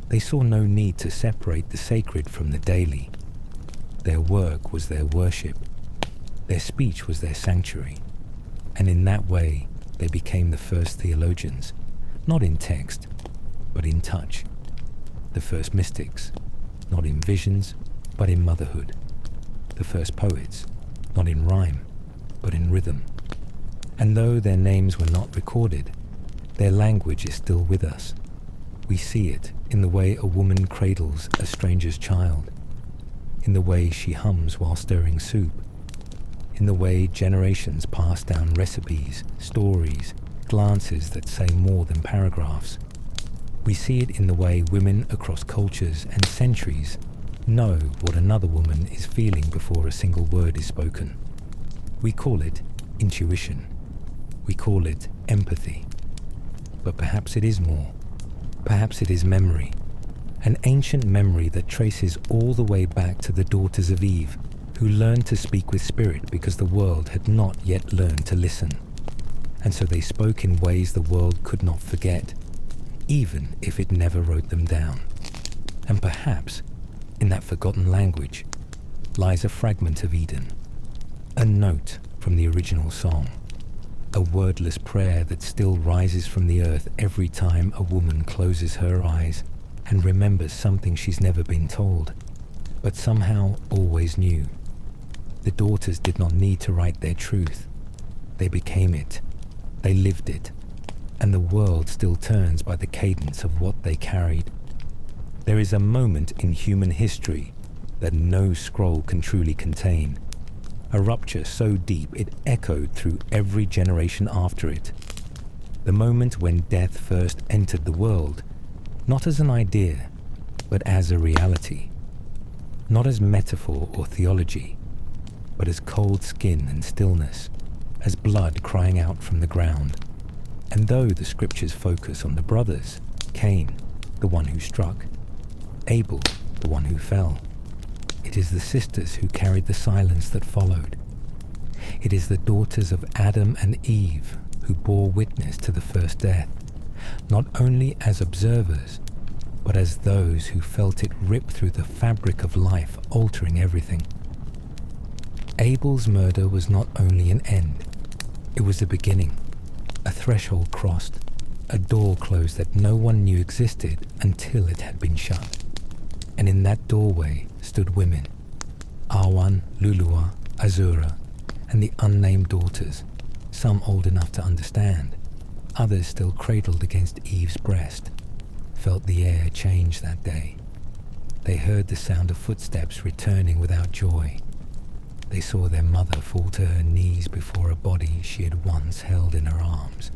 They saw no need to separate the sacred from the daily. Their work was their worship. Their speech was their sanctuary. And in that way, they became the first theologians, not in text, but in touch. The first mystics, not in visions, but in motherhood. The first poets, not in rhyme, but in rhythm. And though their names were not recorded, their language is still with us. We see it in the way a woman cradles a stranger's child, in the way she hums while stirring soup, in the way generations pass down recipes, stories, glances that say more than paragraphs. We see it in the way women across cultures and centuries know what another woman is feeling before a single word is spoken. We call it intuition. We call it empathy. But perhaps it is more. Perhaps it is memory. An ancient memory that traces all the way back to the daughters of Eve, who learned to speak with spirit because the world had not yet learned to listen. And so they spoke in ways the world could not forget, even if it never wrote them down. And perhaps, in that forgotten language, lies a fragment of Eden, a note from the original song. a wordless prayer that still rises from the earth every time a woman closes her eyes and remembers something she's never been told, but somehow always knew. The daughters did not need to write their truth. They became it. They lived it. And the world still turns by the cadence of what they carried. There is a moment in human history that no scroll can truly contain. A rupture so deep it echoed through every generation after it. The moment when death first entered the world, not as an idea, but as a reality. Not as metaphor or theology, but as cold skin and stillness, as blood crying out from the ground. And though the scriptures focus on the brothers, Cain, the one who struck, Abel, the one who fell, it is the sisters who carried the silence that followed. It is the daughters of Adam and Eve who bore witness to the first death, not only as observers, but as those who felt it rip through the fabric of life, altering everything. Abel's murder was not only an end, it was a beginning, a threshold crossed, a door closed that no one knew existed until it had been shut. And in that doorway stood women, Awan, Lulua, Azura, and the unnamed daughters, some old enough to understand, others still cradled against Eve's breast, felt the air change that day. They heard the sound of footsteps returning without joy. They saw their mother fall to her knees before a body she had once held in her arms.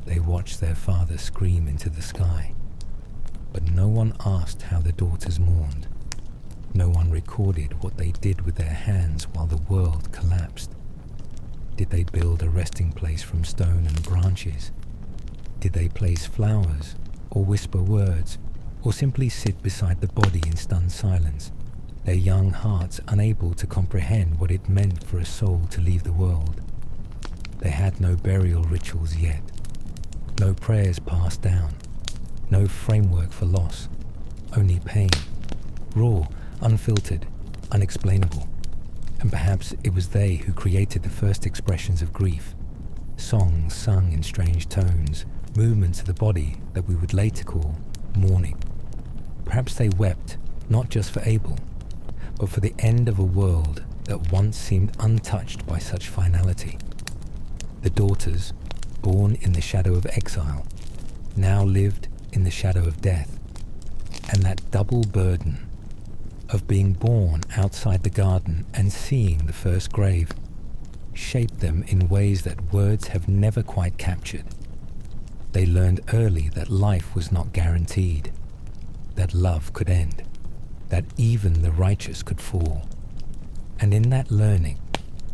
They watched their father scream into the sky. But no one asked how the daughters mourned. No one recorded what they did with their hands while the world collapsed. Did they build a resting place from stone and branches? Did they place flowers, or whisper words, or simply sit beside the body in stunned silence, their young hearts unable to comprehend what it meant for a soul to leave the world? They had no burial rituals yet, no prayers passed down, no framework for loss, only pain, raw, unfiltered, unexplainable. And perhaps it was they who created the first expressions of grief, songs sung in strange tones, movements of the body that we would later call mourning. Perhaps they wept not just for Abel, but for the end of a world that once seemed untouched by such finality. The daughters, born in the shadow of exile, now lived in the shadow of death, and that double burden of being born outside the garden and seeing the first grave shaped them in ways that words have never quite captured. They learned early that life was not guaranteed, that love could end, that even the righteous could fall. And in that learning,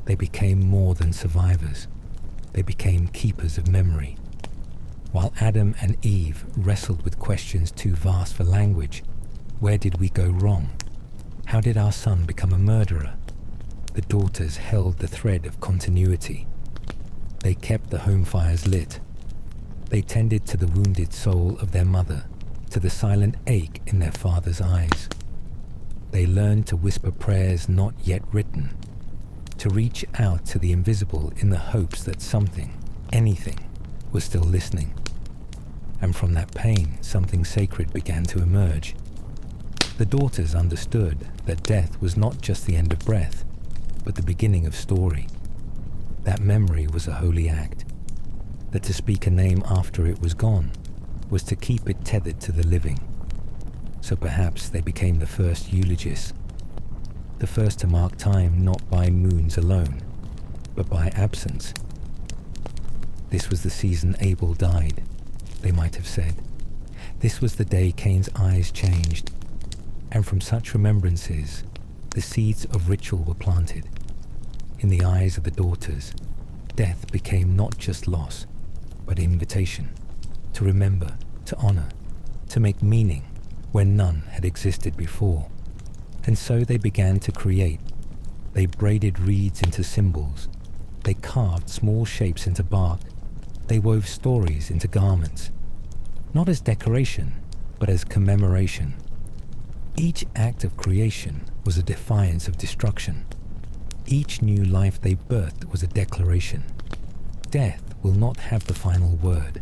they became more than survivors. They became keepers of memory. While Adam and Eve wrestled with questions too vast for language, where did we go wrong? How did our son become a murderer? The daughters held the thread of continuity. They kept the home fires lit. They tended to the wounded soul of their mother, to the silent ache in their father's eyes. They learned to whisper prayers not yet written, to reach out to the invisible in the hopes that something, anything, was still listening. And from that pain, something sacred began to emerge. The daughters understood that death was not just the end of breath, but the beginning of story. That memory was a holy act, that to speak a name after it was gone was to keep it tethered to the living. So perhaps they became the first eulogists, the first to mark time not by moons alone, but by absence. This was the season Abel died, they might have said. This was the day Cain's eyes changed, and from such remembrances, the seeds of ritual were planted. In the eyes of the daughters, death became not just loss, but invitation, to remember, to honor, to make meaning where none had existed before. And so they began to create. They braided reeds into symbols. They carved small shapes into bark. They wove stories into garments, not as decoration, but as commemoration. Each act of creation was a defiance of destruction. Each new life they birthed was a declaration. death will not have the final word.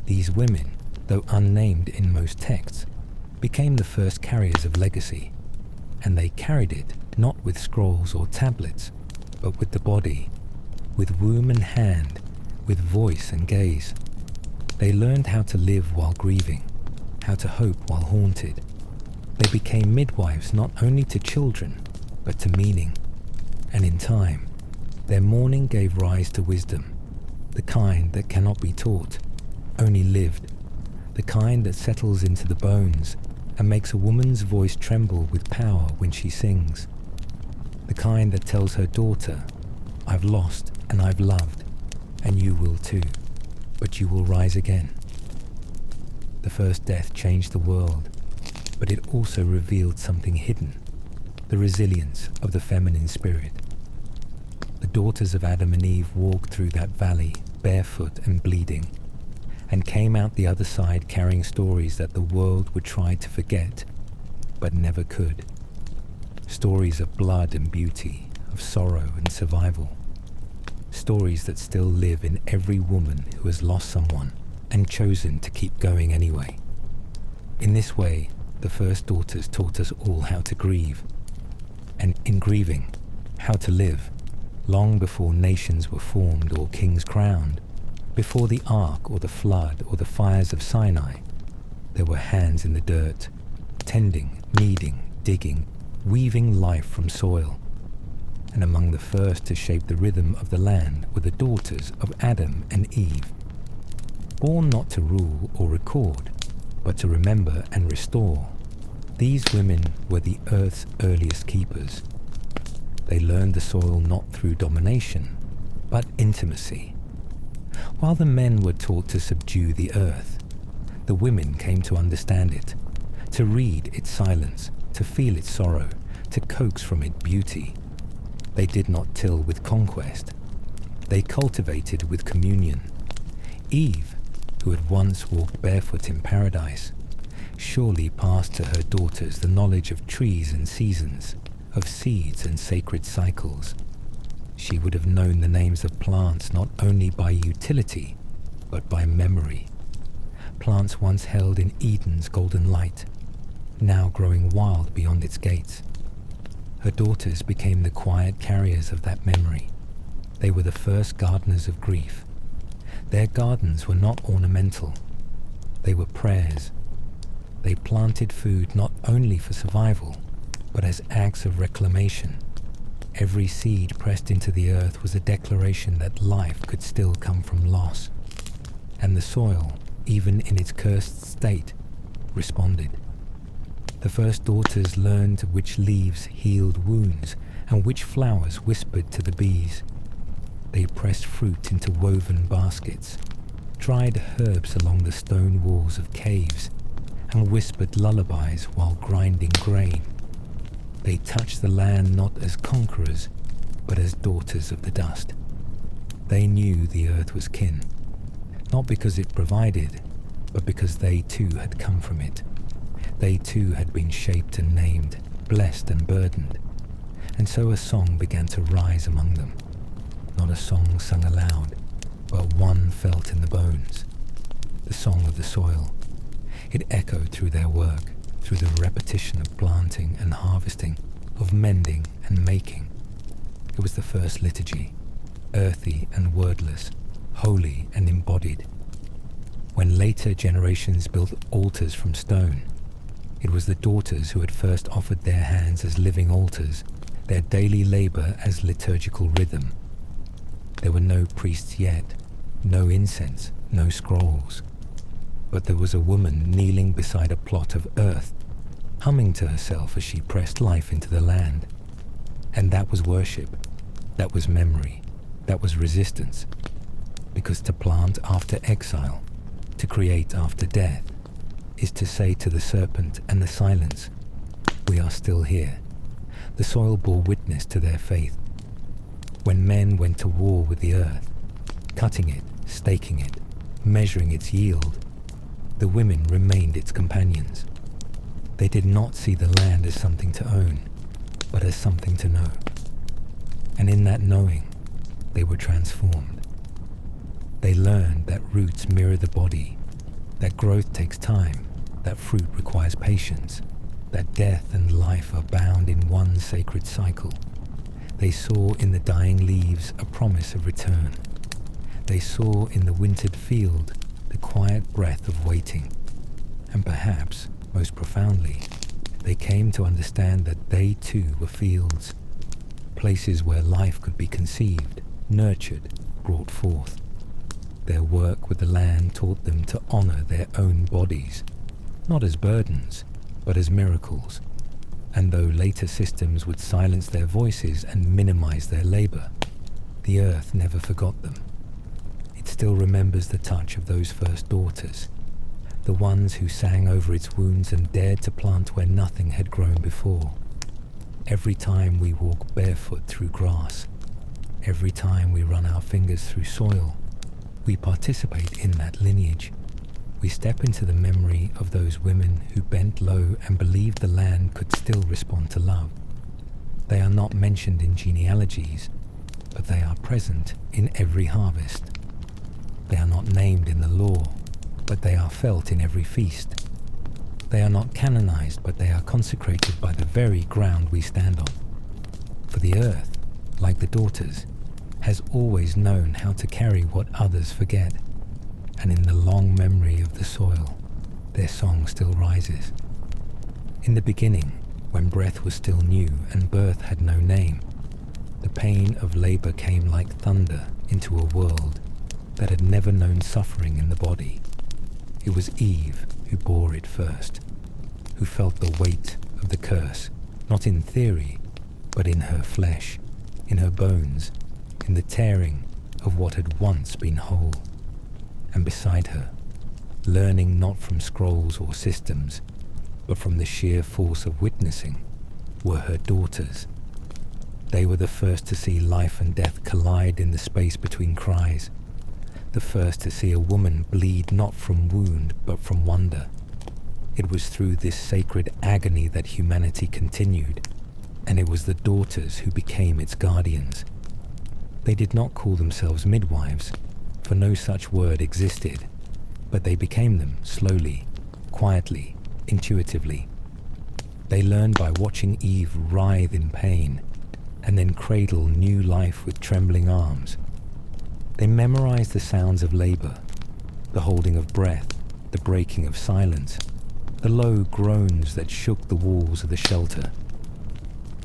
These women, though unnamed in most texts, became the first carriers of legacy, and they carried it not with scrolls or tablets, but with the body, with womb and hand, with voice and gaze. They learned how to live while grieving, how to hope while haunted. They became midwives not only to children, but to meaning. And in time, their mourning gave rise to wisdom, the kind that cannot be taught, only lived, the kind that settles into the bones and makes a woman's voice tremble with power when she sings, the kind that tells her daughter, "I've lost and I've loved, and you will too, but you will rise again." The first death changed the world, but it also revealed something hidden, the resilience of the feminine spirit. The daughters of Adam and Eve walked through that valley, barefoot and bleeding, and came out the other side carrying stories that the world would try to forget, but never could. Stories of blood and beauty, of sorrow and survival. Stories that still live in every woman who has lost someone and chosen to keep going anyway. In this way, the first daughters taught us all how to grieve, and in grieving, how to live, long before nations were formed or kings crowned, before the ark or the flood or the fires of Sinai. There were hands in the dirt, tending, kneading, digging, weaving life from soil. And among the first to shape the rhythm of the land were the daughters of Adam and Eve. Born not to rule or record, but to remember and restore, these women were the earth's earliest keepers. They learned the soil not through domination, but intimacy. While the men were taught to subdue the earth, the women came to understand it, to read its silence, to feel its sorrow, to coax from it beauty. They did not till with conquest. They cultivated with communion. Eve, who had once walked barefoot in paradise, surely passed to her daughters the knowledge of trees and seasons, of seeds and sacred cycles. She would have known the names of plants not only by utility, but by memory. Plants once held in Eden's golden light, now growing wild beyond its gates. Her daughters became the quiet carriers of that memory. They were the first gardeners of grief. Their gardens were not ornamental. They were prayers. They planted food not only for survival, but as acts of reclamation. Every seed pressed into the earth was a declaration that life could still come from loss. And the soil, even in its cursed state, responded. The first daughters learned which leaves healed wounds and which flowers whispered to the bees. They pressed fruit into woven baskets, dried herbs along the stone walls of caves, and whispered lullabies while grinding grain. They touched the land not as conquerors, but as daughters of the dust. They knew the earth was kin, not because it provided, but because they too had come from it. They too had been shaped and named, blessed and burdened. And so a song began to rise among them. Not a song sung aloud, but one felt in the bones. The song of the soil. It echoed through their work, through the repetition of planting and harvesting, of mending and making. It was the first liturgy, earthy and wordless, holy and embodied. When later generations built altars from stone, it was the daughters who had first offered their hands as living altars, their daily labor as liturgical rhythm. There were no priests yet, no incense, no scrolls. But there was a woman kneeling beside a plot of earth, humming to herself as she pressed life into the land. And that was worship, that was memory, that was resistance. Because to plant after exile, to create after death, is to say to the serpent and the silence, we are still here. The soil bore witness to their faith. When men went to war with the earth, cutting it, staking it, measuring its yield, the women remained its companions. They did not see the land as something to own, but as something to know. And in that knowing, they were transformed. They learned that roots mirror the body, that growth takes time, that fruit requires patience, that death and life are bound in one sacred cycle. They saw in the dying leaves a promise of return. They saw in the wintered field the quiet breath of waiting. And perhaps, most profoundly, they came to understand that they too were fields, places where life could be conceived, nurtured, brought forth. Their work with the land taught them to honor their own bodies, not as burdens, but as miracles. And though later systems would silence their voices and minimize their labor, the earth never forgot them. It still remembers the touch of those first daughters, the ones who sang over its wounds and dared to plant where nothing had grown before. Every time we walk barefoot through grass, every time we run our fingers through soil, we participate in that lineage. We step into the memory of those women who bent low and believed the land could still respond to love. They are not mentioned in genealogies, but they are present in every harvest. They are not named in the law, but they are felt in every feast. They are not canonized, but they are consecrated by the very ground we stand on. For the earth, like the daughters, has always known how to carry what others forget, and in the long memory of the soil, their song still rises. In the beginning, when breath was still new and birth had no name, the pain of labor came like thunder into a world that had never known suffering in the body. It was Eve who bore it first, who felt the weight of the curse, not in theory, but in her flesh, in her bones, in the tearing of what had once been whole. And beside her, learning not from scrolls or systems, but from the sheer force of witnessing, were her daughters. They were the first to see life and death collide in the space between cries, the first to see a woman bleed not from wound but from wonder. It was through this sacred agony that humanity continued, and it was the daughters who became its guardians. They did not call themselves midwives, for no such word existed, but they became them slowly, quietly, intuitively. They learned by watching Eve writhe in pain, and then cradle new life with trembling arms. They memorized the sounds of labor, the holding of breath, the breaking of silence, the low groans that shook the walls of the shelter.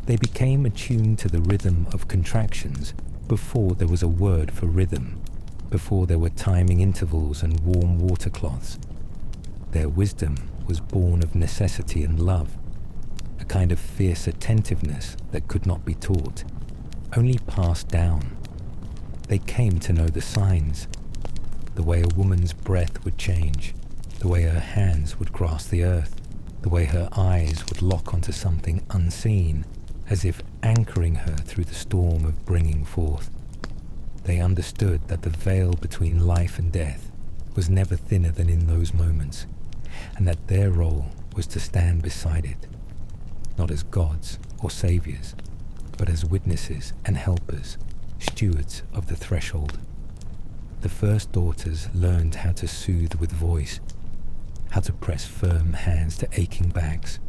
They became attuned to the rhythm of contractions before there was a word for rhythm, before there were timing intervals and warm water cloths. Their wisdom was born of necessity and love, a kind of fierce attentiveness that could not be taught, only passed down. They came to know the signs, the way a woman's breath would change, the way her hands would grasp the earth, the way her eyes would lock onto something unseen, as if anchoring her through the storm of bringing forth. They understood that the veil between life and death was never thinner than in those moments, and that their role was to stand beside it, not as gods or saviors, but as witnesses and helpers, stewards of the threshold. The first daughters learned how to soothe with voice, how to press firm hands to aching backs,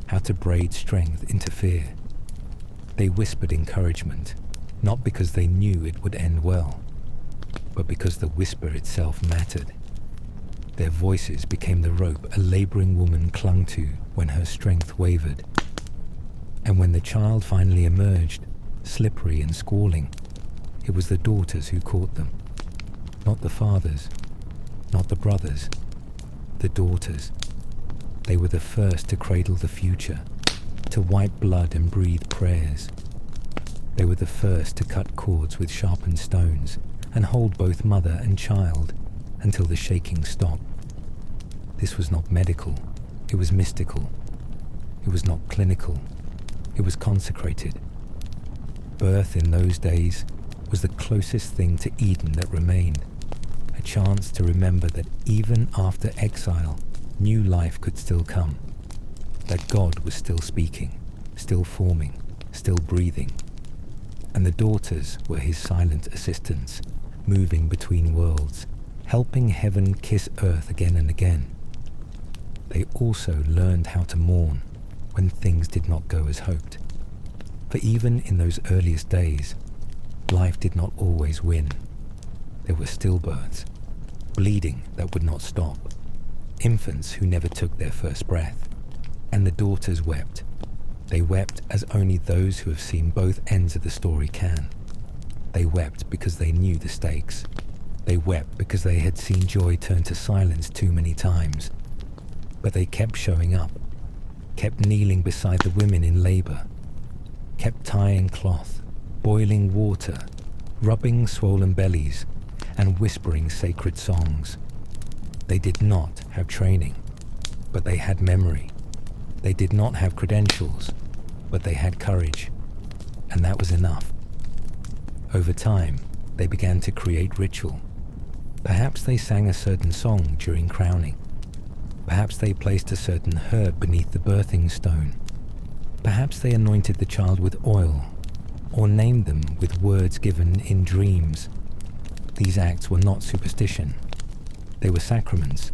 how to braid strength into fear. They whispered encouragement, not because they knew it would end well, but because the whisper itself mattered. Their voices became the rope a laboring woman clung to when her strength wavered. And when the child finally emerged, slippery and squalling, it was the daughters who caught them. Not the fathers, not the brothers, the daughters. They were the first to cradle the future, to wipe blood and breathe prayers. They were the first to cut cords with sharpened stones and hold both mother and child until the shaking stopped. This was not medical, it was mystical. It was not clinical, it was consecrated. Birth in those days was the closest thing to Eden that remained, a chance to remember that even after exile, new life could still come, that God was still speaking, still forming, still breathing. And the daughters were his silent assistants, moving between worlds, helping heaven kiss earth again and again. They also learned how to mourn when things did not go as hoped. For even in those earliest days, life did not always win. There were stillbirths, bleeding that would not stop, infants who never took their first breath, and the daughters wept. They wept as only those who have seen both ends of the story can. They wept because they knew the stakes. They wept because they had seen joy turn to silence too many times. But they kept showing up, kept kneeling beside the women in labor, kept tying cloth, boiling water, rubbing swollen bellies, and whispering sacred songs. They did not have training, but they had memory. They did not have credentials, but they had courage, and that was enough. Over time, they began to create ritual. Perhaps they sang a certain song during crowning. Perhaps they placed a certain herb beneath the birthing stone. Perhaps they anointed the child with oil, or named them with words given in dreams. These acts were not superstition. They were sacraments.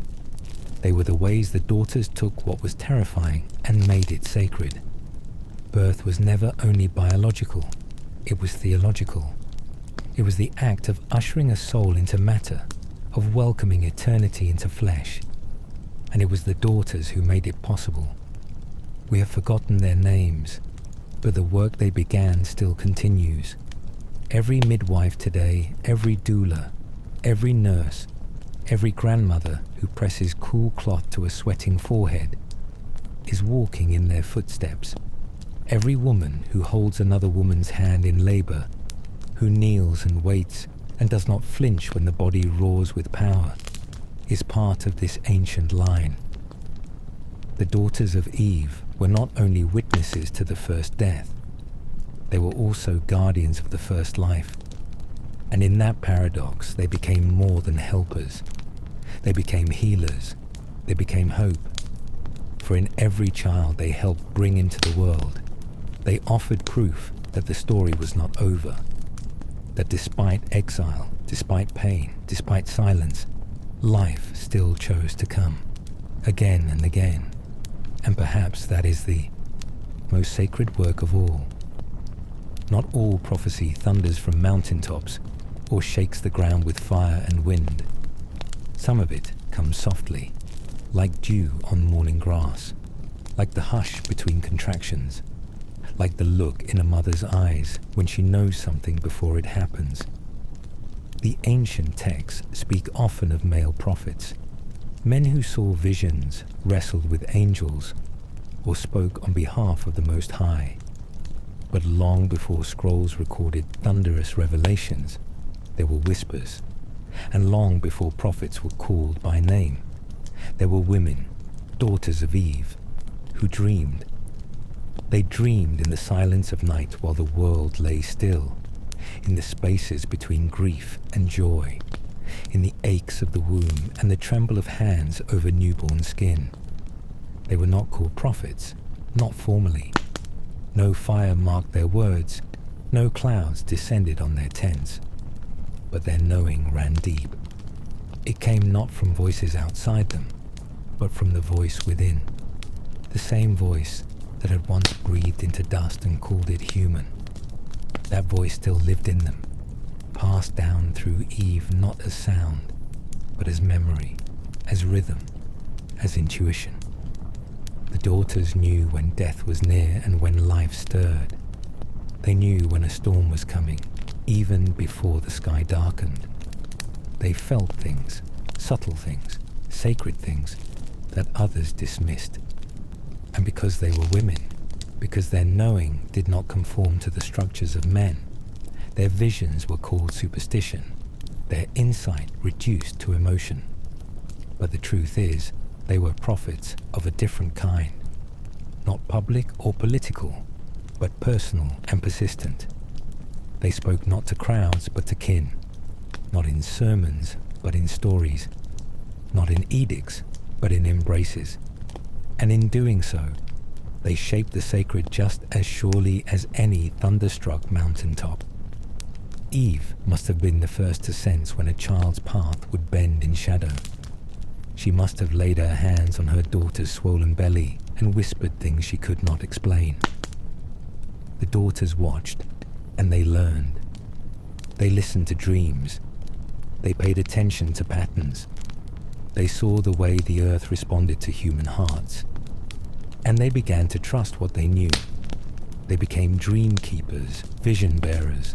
They were the ways the daughters took what was terrifying and made it sacred. Birth was never only biological, it was theological. It was the act of ushering a soul into matter, of welcoming eternity into flesh. And it was the daughters who made it possible. We have forgotten their names, but the work they began still continues. Every midwife today, every doula, every nurse, every grandmother who presses cool cloth to a sweating forehead is walking in their footsteps. Every woman who holds another woman's hand in labor, who kneels and waits and does not flinch when the body roars with power, is part of this ancient line. The daughters of Eve were not only witnesses to the first death, they were also guardians of the first life. And in that paradox, they became more than helpers. They became healers. They became hope. For in every child they helped bring into the world, they offered proof that the story was not over, that despite exile, despite pain, despite silence, life still chose to come, again and again. And perhaps that is the most sacred work of all. Not all prophecy thunders from mountaintops or shakes the ground with fire and wind. Some of it comes softly, like dew on morning grass, like the hush between contractions, like the look in a mother's eyes when she knows something before it happens. The ancient texts speak often of male prophets, men who saw visions, wrestled with angels, or spoke on behalf of the Most High. But long before scrolls recorded thunderous revelations, there were whispers, and long before prophets were called by name, there were women, daughters of Eve, who dreamed. They dreamed in the silence of night while the world lay still, in the spaces between grief and joy, in the aches of the womb and the tremble of hands over newborn skin. They were not called prophets, not formally. No fire marked their words, no clouds descended on their tents. But their knowing ran deep. It came not from voices outside them, but from the voice within. The same voice that had once breathed into dust and called it human. That voice still lived in them, passed down through Eve not as sound, but as memory, as rhythm, as intuition. The daughters knew when death was near and when life stirred. They knew when a storm was coming, even before the sky darkened. They felt things, subtle things, sacred things, that others dismissed. And because they were women, because their knowing did not conform to the structures of men, their visions were called superstition, their insight reduced to emotion. But the truth is, they were prophets of a different kind, not public or political, but personal and persistent. They spoke not to crowds but to kin, not in sermons but in stories, not in edicts but in embraces. And in doing so, they shaped the sacred just as surely as any thunderstruck mountaintop. Eve must have been the first to sense when a child's path would bend in shadow. She must have laid her hands on her daughter's swollen belly and whispered things she could not explain. The daughters watched, and they learned. They listened to dreams. They paid attention to patterns. They saw the way the earth responded to human hearts. And they began to trust what they knew. They became dream keepers, vision bearers.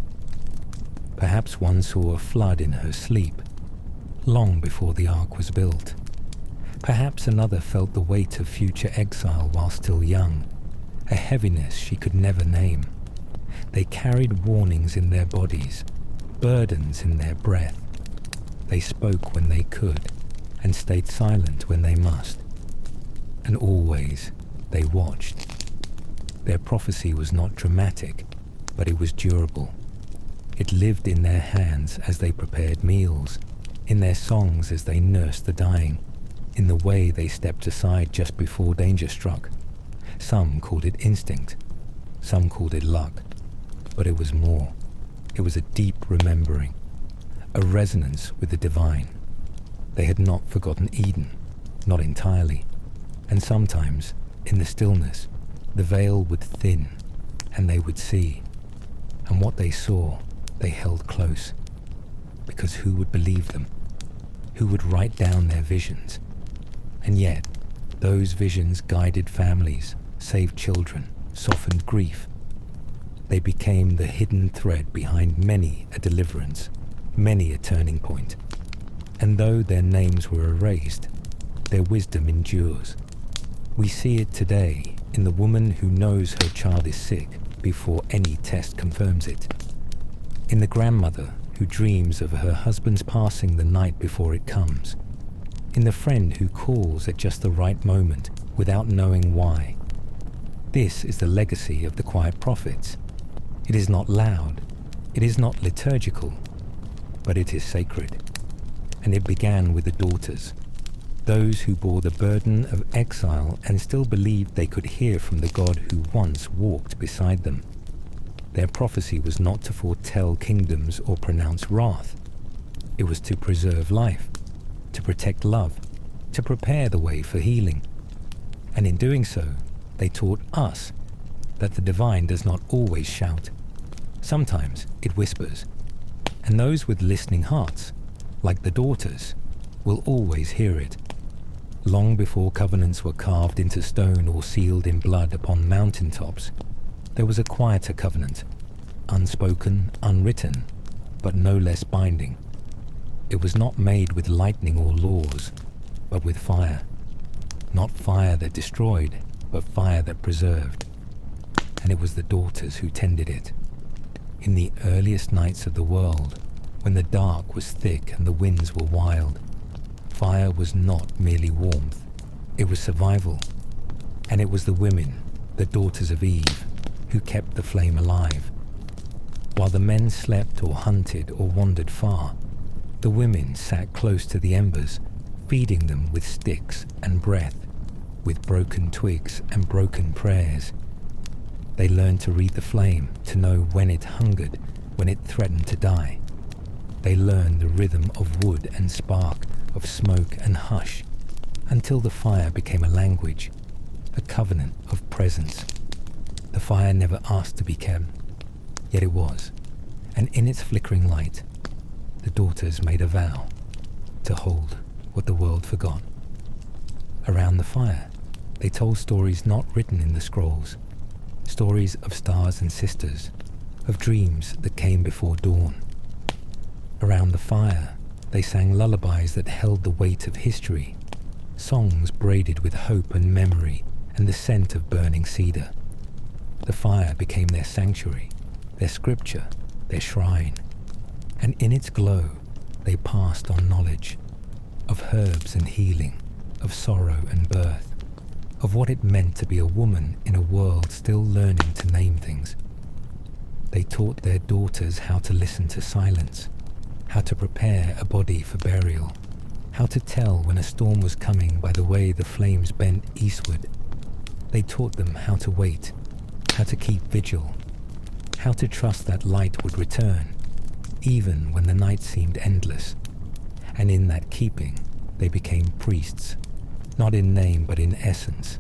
Perhaps one saw a flood in her sleep, long before the ark was built. Perhaps another felt the weight of future exile while still young, a heaviness she could never name. They carried warnings in their bodies, burdens in their breath. They spoke when they could, and stayed silent when they must. And always they watched. Their prophecy was not dramatic, but it was durable. It lived in their hands as they prepared meals, in their songs as they nursed the dying, in the way they stepped aside just before danger struck. Some called it instinct, some called it luck, but it was more. It was a deep remembering, a resonance with the divine. They had not forgotten Eden, not entirely, and sometimes, in the stillness, the veil would thin, and they would see, and what they saw, they held close, because who would believe them? Who would write down their visions? And yet, those visions guided families, saved children, softened grief. They became the hidden thread behind many a deliverance, many a turning point. And though their names were erased, their wisdom endures. We see it today in the woman who knows her child is sick before any test confirms it. In the grandmother who dreams of her husband's passing the night before it comes. In the friend who calls at just the right moment without knowing why. This is the legacy of the quiet prophets. It is not loud, it is not liturgical, but it is sacred. And it began with the daughters, those who bore the burden of exile and still believed they could hear from the God who once walked beside them. Their prophecy was not to foretell kingdoms or pronounce wrath. It was to preserve life, to protect love, to prepare the way for healing. And in doing so, they taught us that the divine does not always shout. Sometimes it whispers, and those with listening hearts, like the daughters, will always hear it. Long before covenants were carved into stone or sealed in blood upon mountaintops, there was a quieter covenant, unspoken, unwritten, but no less binding. It was not made with lightning or laws, but with fire. Not fire that destroyed, but fire that preserved. And it was the daughters who tended it. In the earliest nights of the world, when the dark was thick and the winds were wild, fire was not merely warmth, it was survival. And it was the women, the daughters of Eve, who kept the flame alive. While the men slept or hunted or wandered far, the women sat close to the embers, feeding them with sticks and breath, with broken twigs and broken prayers. They learned to read the flame, to know when it hungered, when it threatened to die. They learned the rhythm of wood and spark, of smoke and hush, until the fire became a language, a covenant of presence. The fire never asked to be kept, yet it was, and in its flickering light, the daughters made a vow to hold what the world forgot. Around the fire, they told stories not written in the scrolls, stories of stars and sisters, of dreams that came before dawn. Around the fire, they sang lullabies that held the weight of history, songs braided with hope and memory and the scent of burning cedar. The fire became their sanctuary, their scripture, their shrine, and in its glow they passed on knowledge of herbs and healing, of sorrow and birth, of what it meant to be a woman in a world still learning to name things. They taught their daughters how to listen to silence, how to prepare a body for burial, how to tell when a storm was coming by the way the flames bent eastward. They taught them how to wait, how to keep vigil, how to trust that light would return, even when the night seemed endless. And in that keeping, they became priests, not in name but in essence.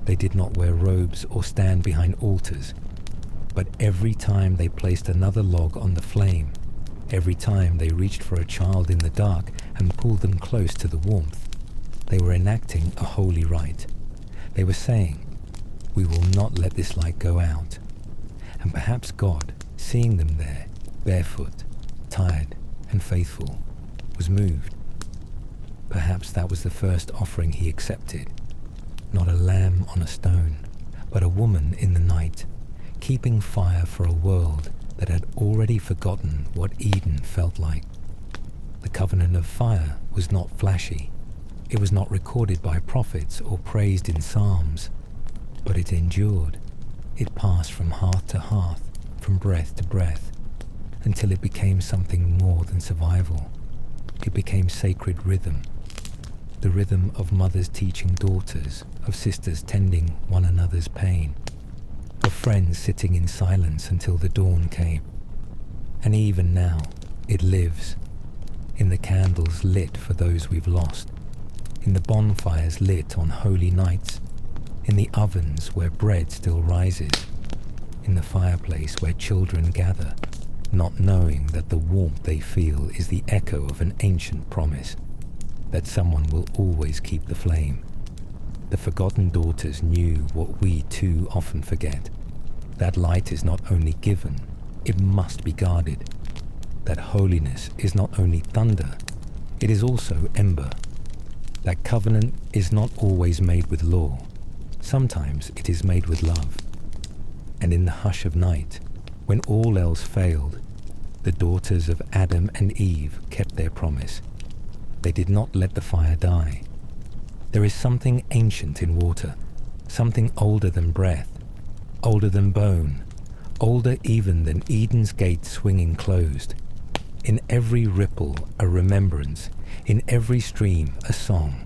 They did not wear robes or stand behind altars, but every time they placed another log on the flame, every time they reached for a child in the dark and pulled them close to the warmth, they were enacting a holy rite. They were saying, "We will not let this light go out." And perhaps God, seeing them there, barefoot, tired, and faithful, was moved. Perhaps that was the first offering he accepted. Not a lamb on a stone, but a woman in the night, keeping fire for a world that had already forgotten what Eden felt like. The covenant of fire was not flashy. It was not recorded by prophets or praised in psalms, but it endured. It passed from hearth to hearth, from breath to breath, until it became something more than survival. It became sacred rhythm. The rhythm of mothers teaching daughters, of sisters tending one another's pain, of friends sitting in silence until the dawn came. And even now, it lives. In the candles lit for those we've lost, in the bonfires lit on holy nights, in the ovens where bread still rises, in the fireplace where children gather, not knowing that the warmth they feel is the echo of an ancient promise, that someone will always keep the flame. The forgotten daughters knew what we too often forget. That light is not only given, it must be guarded. That holiness is not only thunder, it is also ember. That covenant is not always made with law. Sometimes it is made with love. And in the hush of night, when all else failed, the daughters of Adam and Eve kept their promise. They did not let the fire die. There is something ancient in water, something older than breath, older than bone, older even than Eden's gate swinging closed. In every ripple a remembrance, in every stream a song.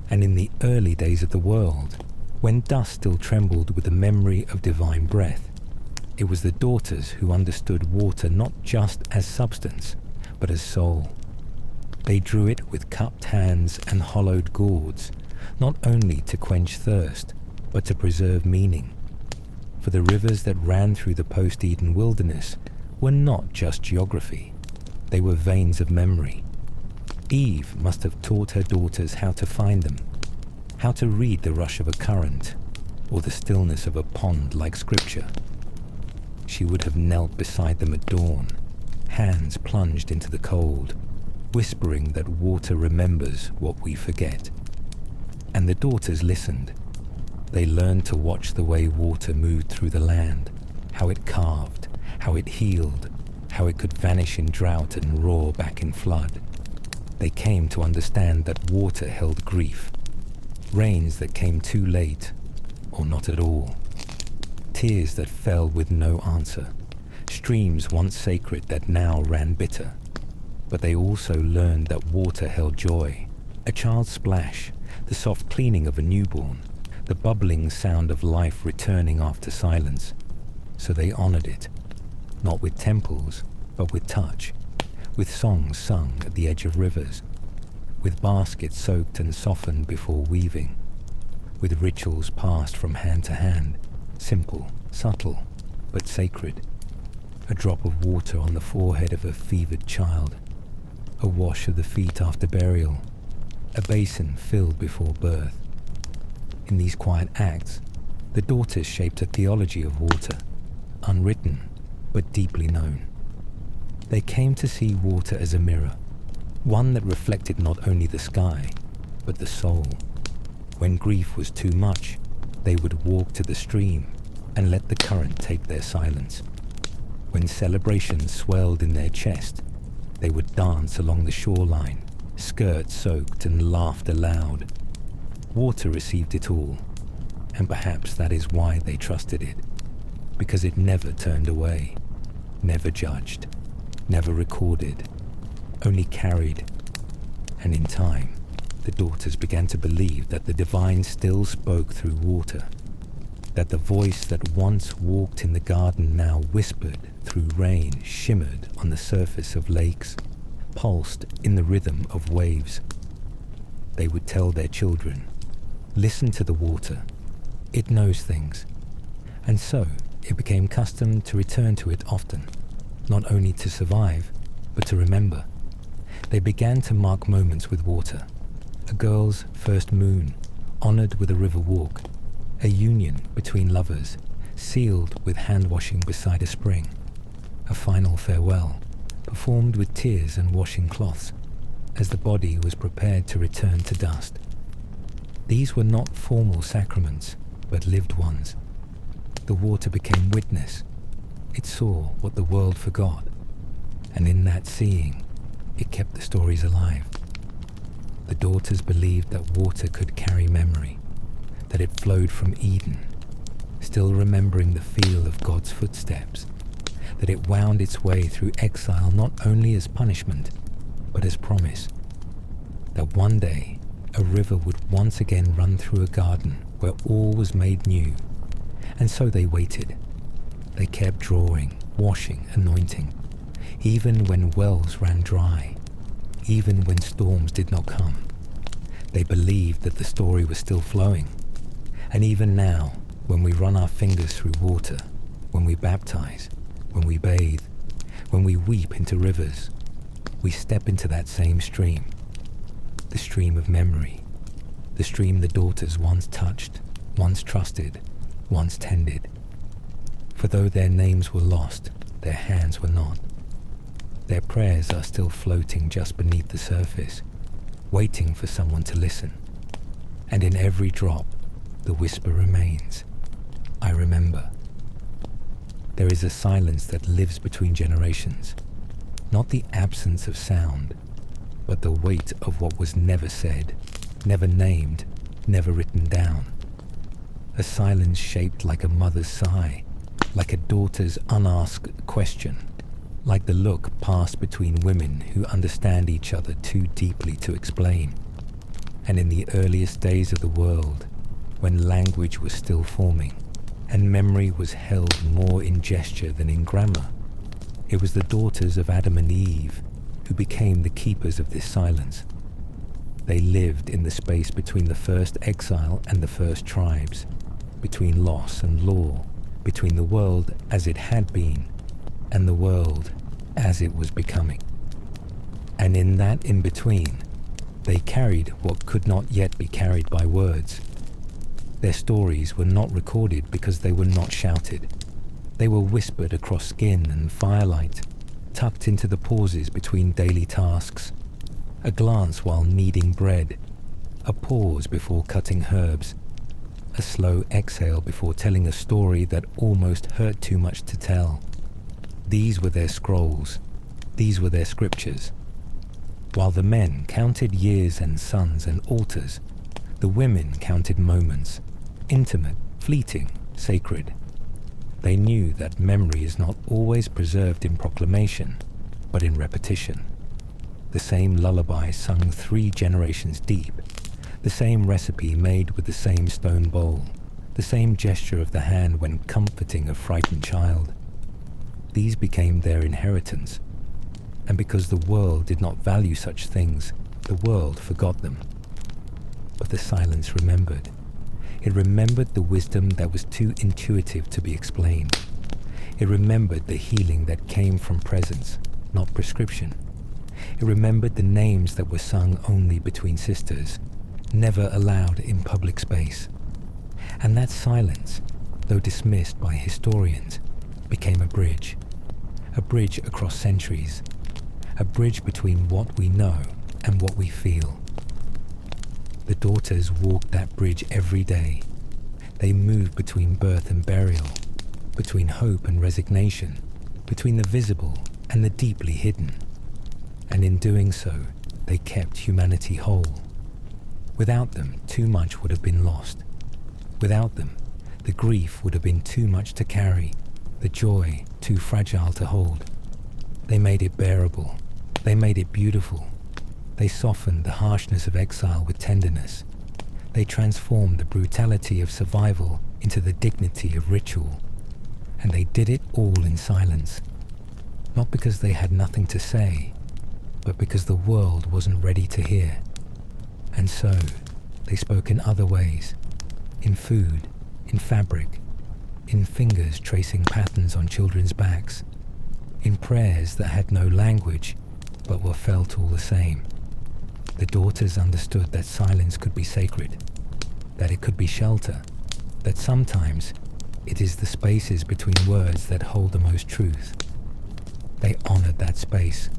And in the early days of the world, when dust still trembled with the memory of divine breath, it was the daughters who understood water not just as substance, but as soul. They drew it with cupped hands and hollowed gourds, not only to quench thirst, but to preserve meaning. For the rivers that ran through the post-Eden wilderness were not just geography. They were veins of memory. Eve must have taught her daughters how to find them, how to read the rush of a current, or the stillness of a pond like scripture. She would have knelt beside them at dawn, hands plunged into the cold, whispering that water remembers what we forget. And the daughters listened. They learned to watch the way water moved through the land, how it carved, how it healed, how it could vanish in drought and roar back in flood. They came to understand that water held grief, rains that came too late, or not at all, tears that fell with no answer, streams once sacred that now ran bitter. But they also learned that water held joy, a child's splash, the soft cleaning of a newborn, the bubbling sound of life returning after silence. So they honored it, not with temples, but with touch, with songs sung at the edge of rivers, with baskets soaked and softened before weaving, with rituals passed from hand to hand, simple, subtle, but sacred. A drop of water on the forehead of a fevered child, a wash of the feet after burial, a basin filled before birth. In these quiet acts, the daughters shaped a theology of water, unwritten but deeply known. They came to see water as a mirror, one that reflected not only the sky, but the soul. When grief was too much, they would walk to the stream and let the current take their silence. When celebration swelled in their chest, they would dance along the shoreline, skirts soaked and laughed aloud. Water received it all, and perhaps that is why they trusted it, because it never turned away, never judged, never recorded, only carried. And in time, the daughters began to believe that the divine still spoke through water. that the voice that once walked in the garden now whispered through rain, shimmered on the surface of lakes, pulsed in the rhythm of waves. They would tell their children, "Listen to the water. It knows things." And so it became custom to return to it often, not only to survive, but to remember. They began to mark moments with water. A girl's first moon, honored with a river walk. A union between lovers, sealed with hand-washing beside a spring. A final farewell, performed with tears and washing cloths, as the body was prepared to return to dust. These were not formal sacraments, but lived ones. The water became witness. It saw what the world forgot, and in that seeing, it kept the stories alive. The daughters believed that water could carry memory, that it flowed from Eden, still remembering the feel of God's footsteps, that it wound its way through exile not only as punishment, but as promise, that one day a river would once again run through a garden where all was made new. And so they waited. They kept drawing, washing, anointing, even when wells ran dry, even when storms did not come. They believed that the story was still flowing. And even now, when we run our fingers through water, when we baptize, when we bathe, when we weep into rivers, we step into that same stream, the stream of memory, the stream the daughters once touched, once trusted, once tended. For though their names were lost, their hands were not. Their prayers are still floating just beneath the surface, waiting for someone to listen. And in every drop, the whisper remains, "I remember." There is a silence that lives between generations, not the absence of sound, but the weight of what was never said, never named, never written down. A silence shaped like a mother's sigh, like a daughter's unasked question, like the look passed between women who understand each other too deeply to explain. And in the earliest days of the world, when language was still forming, and memory was held more in gesture than in grammar, it was the daughters of Adam and Eve who became the keepers of this silence. They lived in the space between the first exile and the first tribes, between loss and law, between the world as it had been and the world as it was becoming. And in that in-between, they carried what could not yet be carried by words. Their stories were not recorded because they were not shouted. They were whispered across skin and firelight, tucked into the pauses between daily tasks. A glance while kneading bread, a pause before cutting herbs, a slow exhale before telling a story that almost hurt too much to tell. These were their scrolls. These were their scriptures. While the men counted years and suns and altars, the women counted moments, intimate, fleeting, sacred. They knew that memory is not always preserved in proclamation, but in repetition. The same lullaby sung 3 generations deep, the same recipe made with the same stone bowl, the same gesture of the hand when comforting a frightened child. These became their inheritance, and because the world did not value such things, the world forgot them. But the silence remembered. It remembered the wisdom that was too intuitive to be explained. It remembered the healing that came from presence, not prescription. It remembered the names that were sung only between sisters, never allowed in public space. And that silence, though dismissed by historians, became a bridge across centuries, a bridge between what we know and what we feel. The daughters walked that bridge every day. They moved between birth and burial, between hope and resignation, between the visible and the deeply hidden. And in doing so, they kept humanity whole. Without them, too much would have been lost. Without them, the grief would have been too much to carry, the joy too fragile to hold. They made it bearable. They made it beautiful. They softened the harshness of exile with tenderness. They transformed the brutality of survival into the dignity of ritual, and they did it all in silence, not because they had nothing to say, but because the world wasn't ready to hear. And so they spoke in other ways, in food, in fabric, in fingers tracing patterns on children's backs, in prayers that had no language but were felt all the same. The daughters understood that silence could be sacred, that it could be shelter, that sometimes it is the spaces between words that hold the most truth. They honored that space.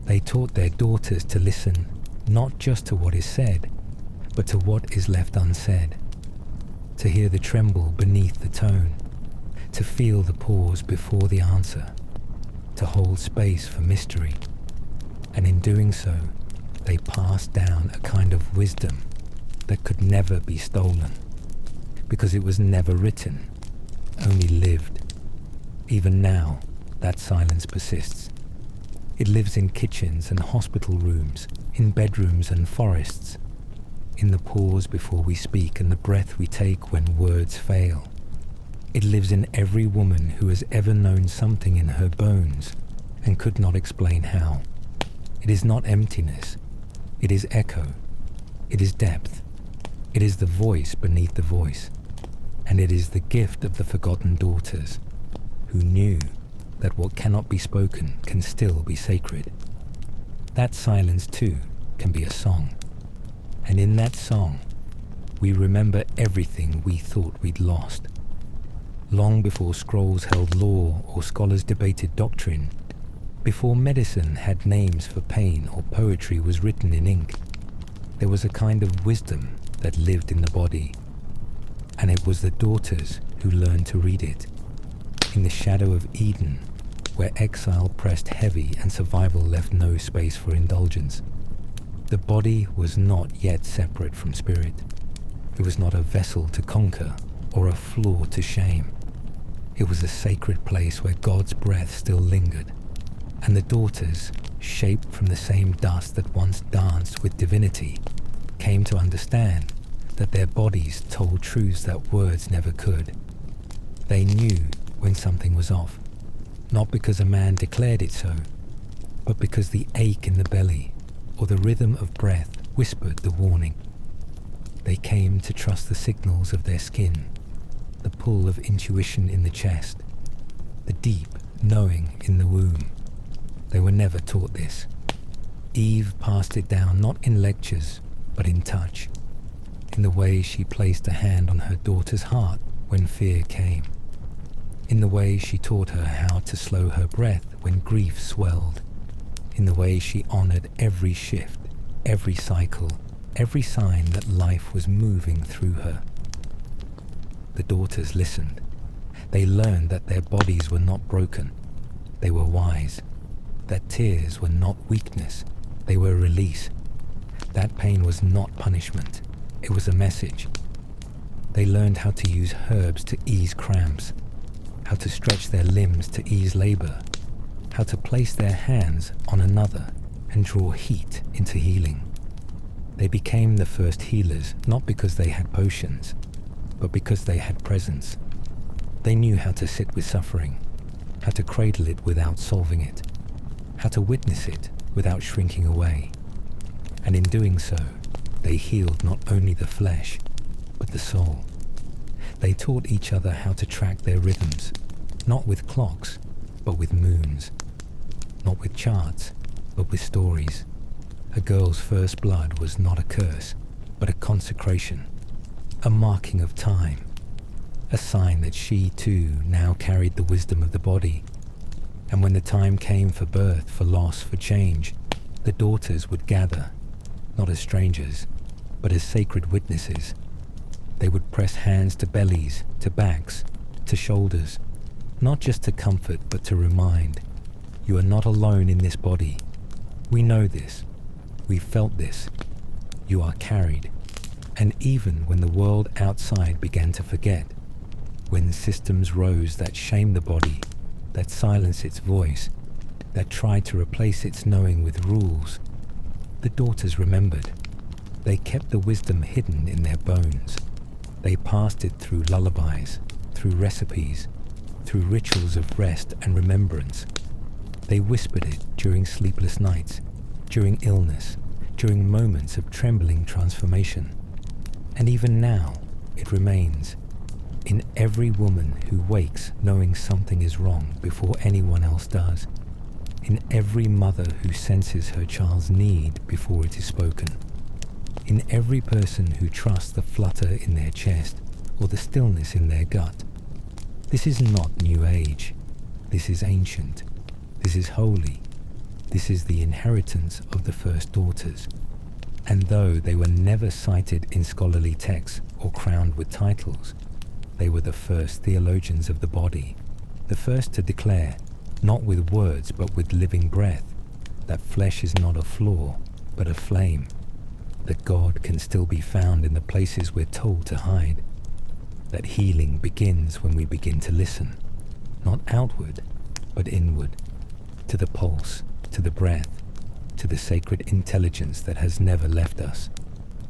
They taught their daughters to listen not just to what is said, but to what is left unsaid, to hear the tremble beneath the tone, to feel the pause before the answer, to hold space for mystery. And in doing so, they passed down a kind of wisdom that could never be stolen, because it was never written, only lived. Even now, that silence persists. It lives in kitchens and hospital rooms, in bedrooms and forests, in the pause before we speak and the breath we take when words fail. It lives in every woman who has ever known something in her bones and could not explain how. It is not emptiness. It is echo. It is depth. It is the voice beneath the voice. And it is the gift of the forgotten daughters who knew that what cannot be spoken can still be sacred. That silence too can be a song. And in that song, we remember everything we thought we'd lost. Long before scrolls held law or scholars debated doctrine, before medicine had names for pain or poetry was written in ink, there was a kind of wisdom that lived in the body. And it was the daughters who learned to read it. In the shadow of Eden, where exile pressed heavy and survival left no space for indulgence. The body was not yet separate from spirit. It was not a vessel to conquer or a floor to shame. It was a sacred place where God's breath still lingered. And the daughters, shaped from the same dust that once danced with divinity, came to understand that their bodies told truths that words never could. They knew when something was off, not because a man declared it so, but because the ache in the belly or the rhythm of breath whispered the warning. They came to trust the signals of their skin, the pull of intuition in the chest, the deep knowing in the womb. They were never taught this. Eve passed it down not in lectures, but in touch, in the way she placed a hand on her daughter's heart when fear came, in the way she taught her how to slow her breath when grief swelled, in the way she honored every shift, every cycle, every sign that life was moving through her. The daughters listened. They learned that their bodies were not broken. They were wise. That tears were not weakness. They were release. That pain was not punishment. It was a message. They learned how to use herbs to ease cramps, how to stretch their limbs to ease labor, how to place their hands on another and draw heat into healing. They became the first healers not because they had potions, but because they had presence. They knew how to sit with suffering, how to cradle it without solving it, how to witness it without shrinking away. And in doing so, they healed not only the flesh, but the soul. They taught each other how to track their rhythms, not with clocks, but with moons. Not with charts, but with stories. A girl's first blood was not a curse, but a consecration, a marking of time, a sign that she too now carried the wisdom of the body. And when the time came for birth, for loss, for change, the daughters would gather, not as strangers, but as sacred witnesses. They would press hands to bellies, to backs, to shoulders, not just to comfort, but to remind, you are not alone in this body. We know this. We felt this. You are carried. And even when the world outside began to forget, when systems rose that shamed the body, that silenced its voice, that tried to replace its knowing with rules, the daughters remembered. They kept the wisdom hidden in their bones. They passed it through lullabies, through recipes, through rituals of rest and remembrance. They whispered it during sleepless nights, during illness, during moments of trembling transformation. And even now, it remains in every woman who wakes knowing something is wrong before anyone else does, in every mother who senses her child's need before it is spoken, in every person who trusts the flutter in their chest or the stillness in their gut. This is not New Age. This is ancient. This is holy. This is the inheritance of the first daughters. And though they were never cited in scholarly texts or crowned with titles, they were the first theologians of the body, the first to declare, not with words but with living breath, that flesh is not a flaw but a flame, that God can still be found in the places we're told to hide, that healing begins when we begin to listen, not outward but inward, to the pulse, to the breath, to the sacred intelligence that has never left us.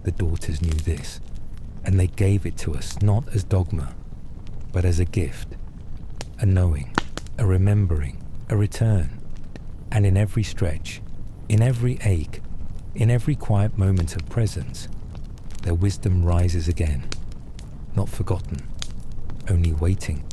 The daughters knew this, and they gave it to us not as dogma, but as a gift, a knowing, a remembering, a return. And in every stretch, in every ache, in every quiet moment of presence, their wisdom rises again, not forgotten, only waiting